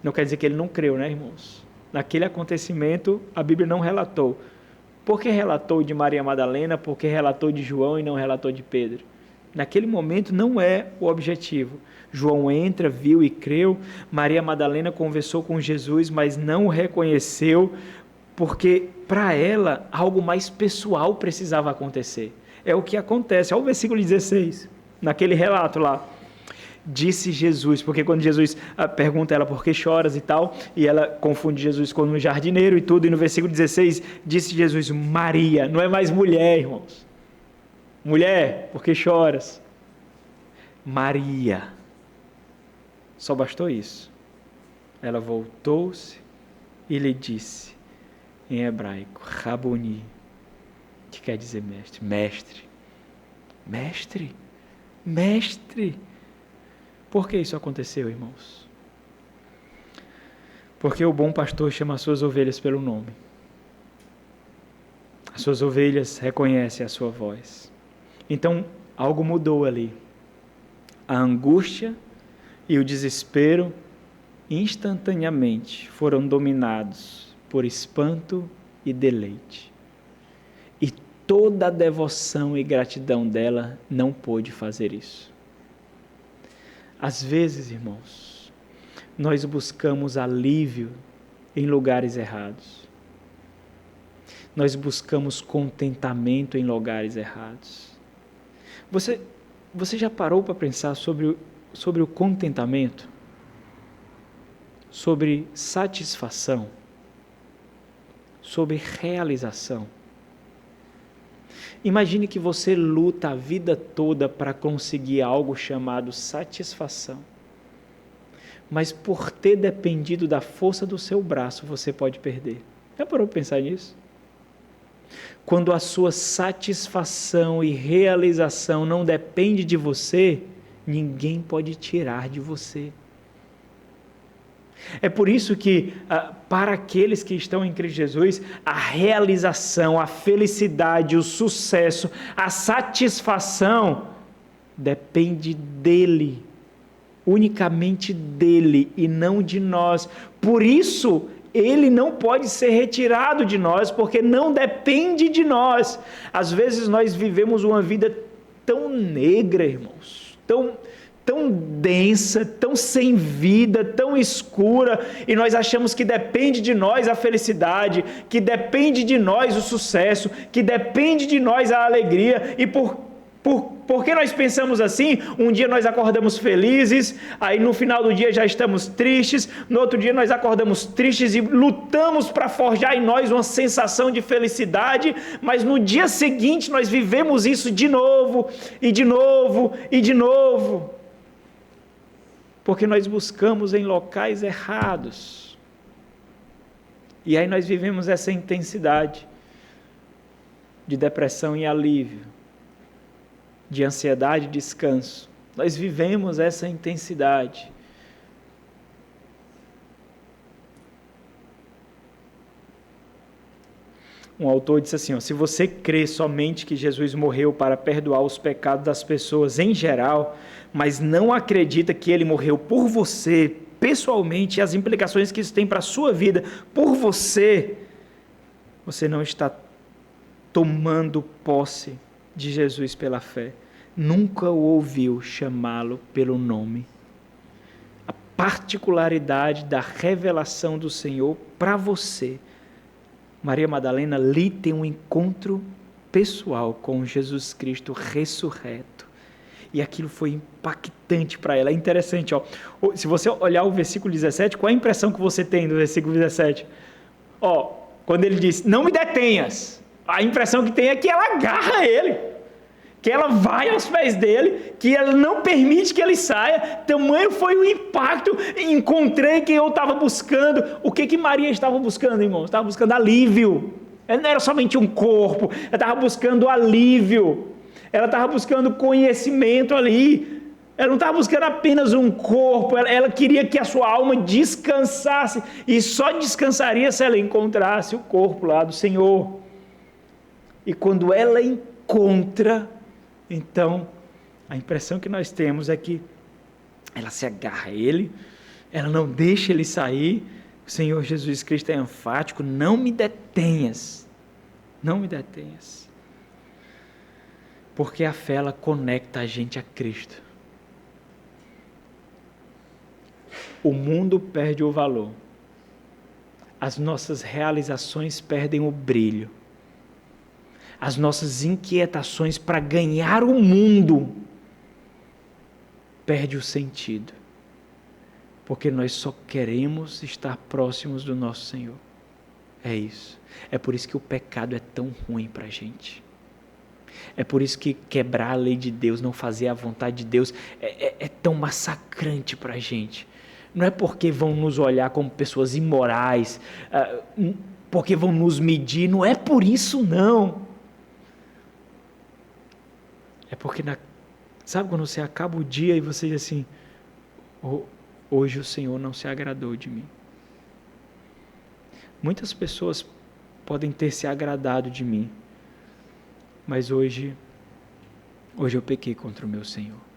Speaker 1: Não quer dizer que ele não creu, né, irmãos? Naquele acontecimento, a Bíblia não relatou. Por que relatou de Maria Madalena? Por que relatou de João e não relatou de Pedro? Naquele momento não é o objetivo. João entra, viu e creu. Maria Madalena conversou com Jesus, mas não o reconheceu, porque para ela algo mais pessoal precisava acontecer. É o que acontece. Olha o versículo 16, naquele relato lá. Disse Jesus, porque quando Jesus pergunta a ela por que choras e tal, e ela confunde Jesus com um jardineiro e tudo, e no versículo 16 disse Jesus, Maria, não é mais mulher, irmãos. Mulher, por que choras? Maria. Só bastou isso. Ela voltou-se e lhe disse, em hebraico, Raboni, que quer dizer mestre. Mestre. Mestre. Mestre. Por que isso aconteceu, irmãos? Porque o bom pastor chama as suas ovelhas pelo nome. As suas ovelhas reconhecem a sua voz. Então, algo mudou ali. A angústia e o desespero instantaneamente foram dominados por espanto e deleite. E toda a devoção e gratidão dela não pôde fazer isso. Às vezes, irmãos, nós buscamos alívio em lugares errados. Nós buscamos contentamento em lugares errados. Você já parou para pensar sobre o contentamento? Sobre satisfação? Sobre realização? Imagine que você luta a vida toda para conseguir algo chamado satisfação. Mas por ter dependido da força do seu braço, você pode perder. Já parou para pensar nisso? Quando a sua satisfação e realização não depende de você, ninguém pode tirar de você. É por isso que, para aqueles que estão em Cristo Jesus, a realização, a felicidade, o sucesso, a satisfação depende dele, unicamente dele e não de nós. Por isso, ele não pode ser retirado de nós, porque não depende de nós. Às vezes nós vivemos uma vida tão negra, irmãos, tão tão densa, tão sem vida, tão escura, e nós achamos que depende de nós a felicidade, que depende de nós o sucesso, que depende de nós a alegria, e porque nós pensamos assim, um dia nós acordamos felizes, aí no final do dia já estamos tristes, no outro dia nós acordamos tristes e lutamos para forjar em nós uma sensação de felicidade, mas no dia seguinte nós vivemos isso de novo, e de novo, e de novo, porque nós buscamos em locais errados, e aí nós vivemos essa intensidade de depressão e alívio, de ansiedade e descanso. Nós vivemos essa intensidade. Um autor disse assim, se você crê somente que Jesus morreu para perdoar os pecados das pessoas em geral, mas não acredita que ele morreu por você, pessoalmente, e as implicações que isso tem para a sua vida, por você, você não está tomando posse de Jesus pela fé, nunca o ouviu chamá-lo pelo nome. A particularidade da revelação do Senhor para você. Maria Madalena ali tem um encontro pessoal com Jesus Cristo ressurreto. E aquilo foi impactante para ela. É interessante, se você olhar o versículo 17, qual é a impressão que você tem do versículo 17? Quando ele diz, não me detenhas, a impressão que tem é que ela agarra ele, que ela vai aos pés dele, que ela não permite que ele saia. Tamanho foi o impacto. Encontrei quem eu estava buscando. O que Maria estava buscando, irmãos? Estava buscando alívio. Ela não era somente um corpo, ela estava buscando alívio. Ela estava buscando conhecimento ali. Ela não estava buscando apenas um corpo, ela queria que a sua alma descansasse, e só descansaria se ela encontrasse o corpo lá do Senhor. E quando ela encontra, então, a impressão que nós temos é que ela se agarra a ele, ela não deixa ele sair. O Senhor Jesus Cristo é enfático, não me detenhas, não me detenhas. Porque a fé, ela conecta a gente a Cristo. O mundo perde o valor, as nossas realizações perdem o brilho, as nossas inquietações para ganhar o mundo perde o sentido, porque nós só queremos estar próximos do nosso Senhor. É isso. É por isso que o pecado é tão ruim para a gente. É por isso que quebrar a lei de Deus, não fazer a vontade de Deus, é tão massacrante para a gente. Não é porque vão nos olhar como pessoas imorais, porque vão nos medir, não é por isso não. É porque, sabe quando você acaba o dia e você diz assim, hoje o Senhor não se agradou de mim. Muitas pessoas podem ter se agradado de mim, mas hoje eu pequei contra o meu Senhor.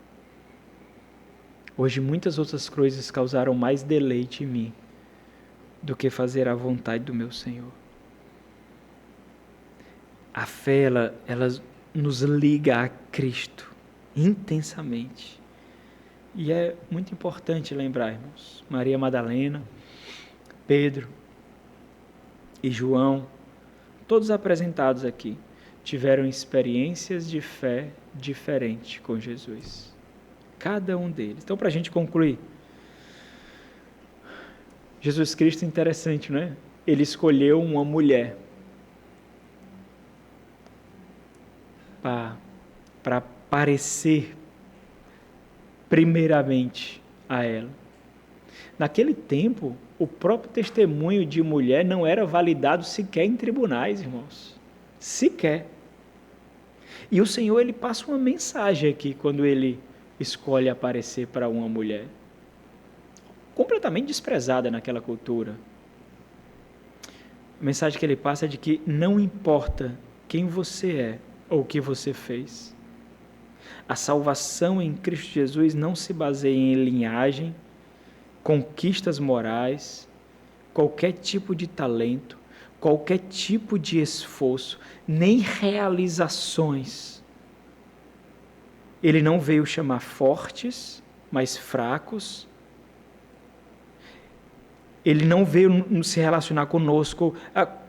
Speaker 1: Hoje muitas outras coisas causaram mais deleite em mim do que fazer a vontade do meu Senhor. A fé, ela nos liga a Cristo intensamente. E é muito importante lembrar, irmãos, Maria Madalena, Pedro e João, todos apresentados aqui, tiveram experiências de fé diferentes com Jesus. Cada um deles. Então, para a gente concluir, Jesus Cristo, interessante, não é? Ele escolheu uma mulher para parecer primeiramente a ela. Naquele tempo, o próprio testemunho de mulher não era validado sequer em tribunais, irmãos. Sequer. E o Senhor, ele passa uma mensagem aqui quando ele escolhe aparecer para uma mulher completamente desprezada naquela cultura. A mensagem que ele passa é de que não importa quem você é ou o que você fez. A salvação em Cristo Jesus não se baseia em linhagem, conquistas morais, qualquer tipo de talento, qualquer tipo de esforço, nem realizações. Ele não veio chamar fortes, mas fracos. Ele não veio se relacionar conosco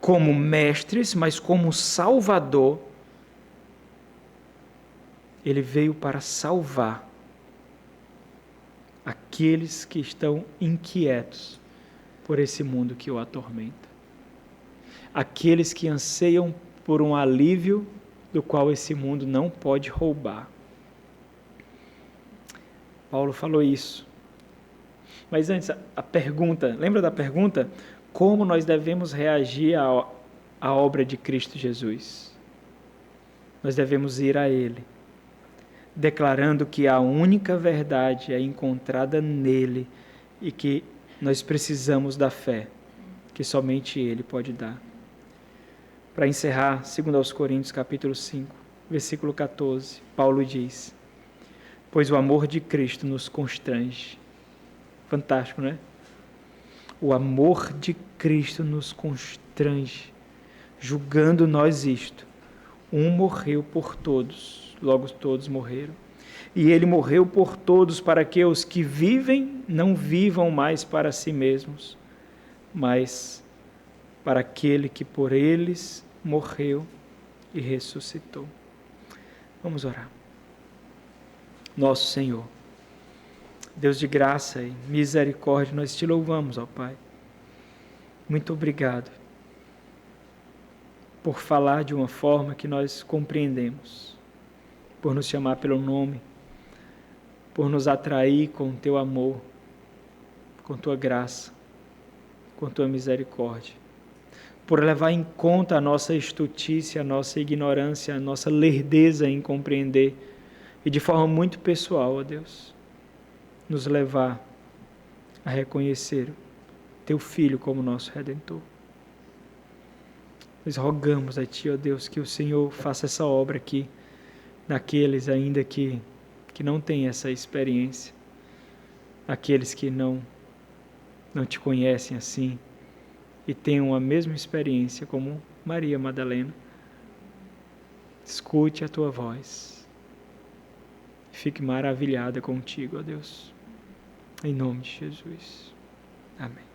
Speaker 1: como mestres, mas como Salvador. Ele veio para salvar aqueles que estão inquietos por esse mundo que o atormenta. Aqueles que anseiam por um alívio do qual esse mundo não pode roubar. Paulo falou isso. Mas antes, a pergunta, lembra da pergunta? Como nós devemos reagir à obra de Cristo Jesus? Nós devemos ir a Ele, declarando que a única verdade é encontrada nele e que nós precisamos da fé, que somente Ele pode dar. Para encerrar, 2 Coríntios capítulo 5, versículo 14, Paulo diz: pois o amor de Cristo nos constrange. Fantástico, não é? O amor de Cristo nos constrange, julgando nós isto. Um morreu por todos, logo todos morreram. E ele morreu por todos para que os que vivem não vivam mais para si mesmos, mas para aquele que por eles morreu e ressuscitou. Vamos orar. Nosso Senhor, Deus de graça e misericórdia, nós te louvamos, ó Pai. Muito obrigado por falar de uma forma que nós compreendemos, por nos chamar pelo nome, por nos atrair com o teu amor, com tua graça, com tua misericórdia, por levar em conta a nossa estultícia, a nossa ignorância, a nossa lerdeza em compreender e de forma muito pessoal, ó Deus, nos levar a reconhecer teu Filho como nosso Redentor. Nós rogamos a Ti, ó Deus, que o Senhor faça essa obra aqui, naqueles ainda que não têm essa experiência, aqueles que não Te conhecem assim e tenham a mesma experiência como Maria Madalena. Escute a Tua voz. Fique maravilhada contigo, ó Deus. Em nome de Jesus. Amém.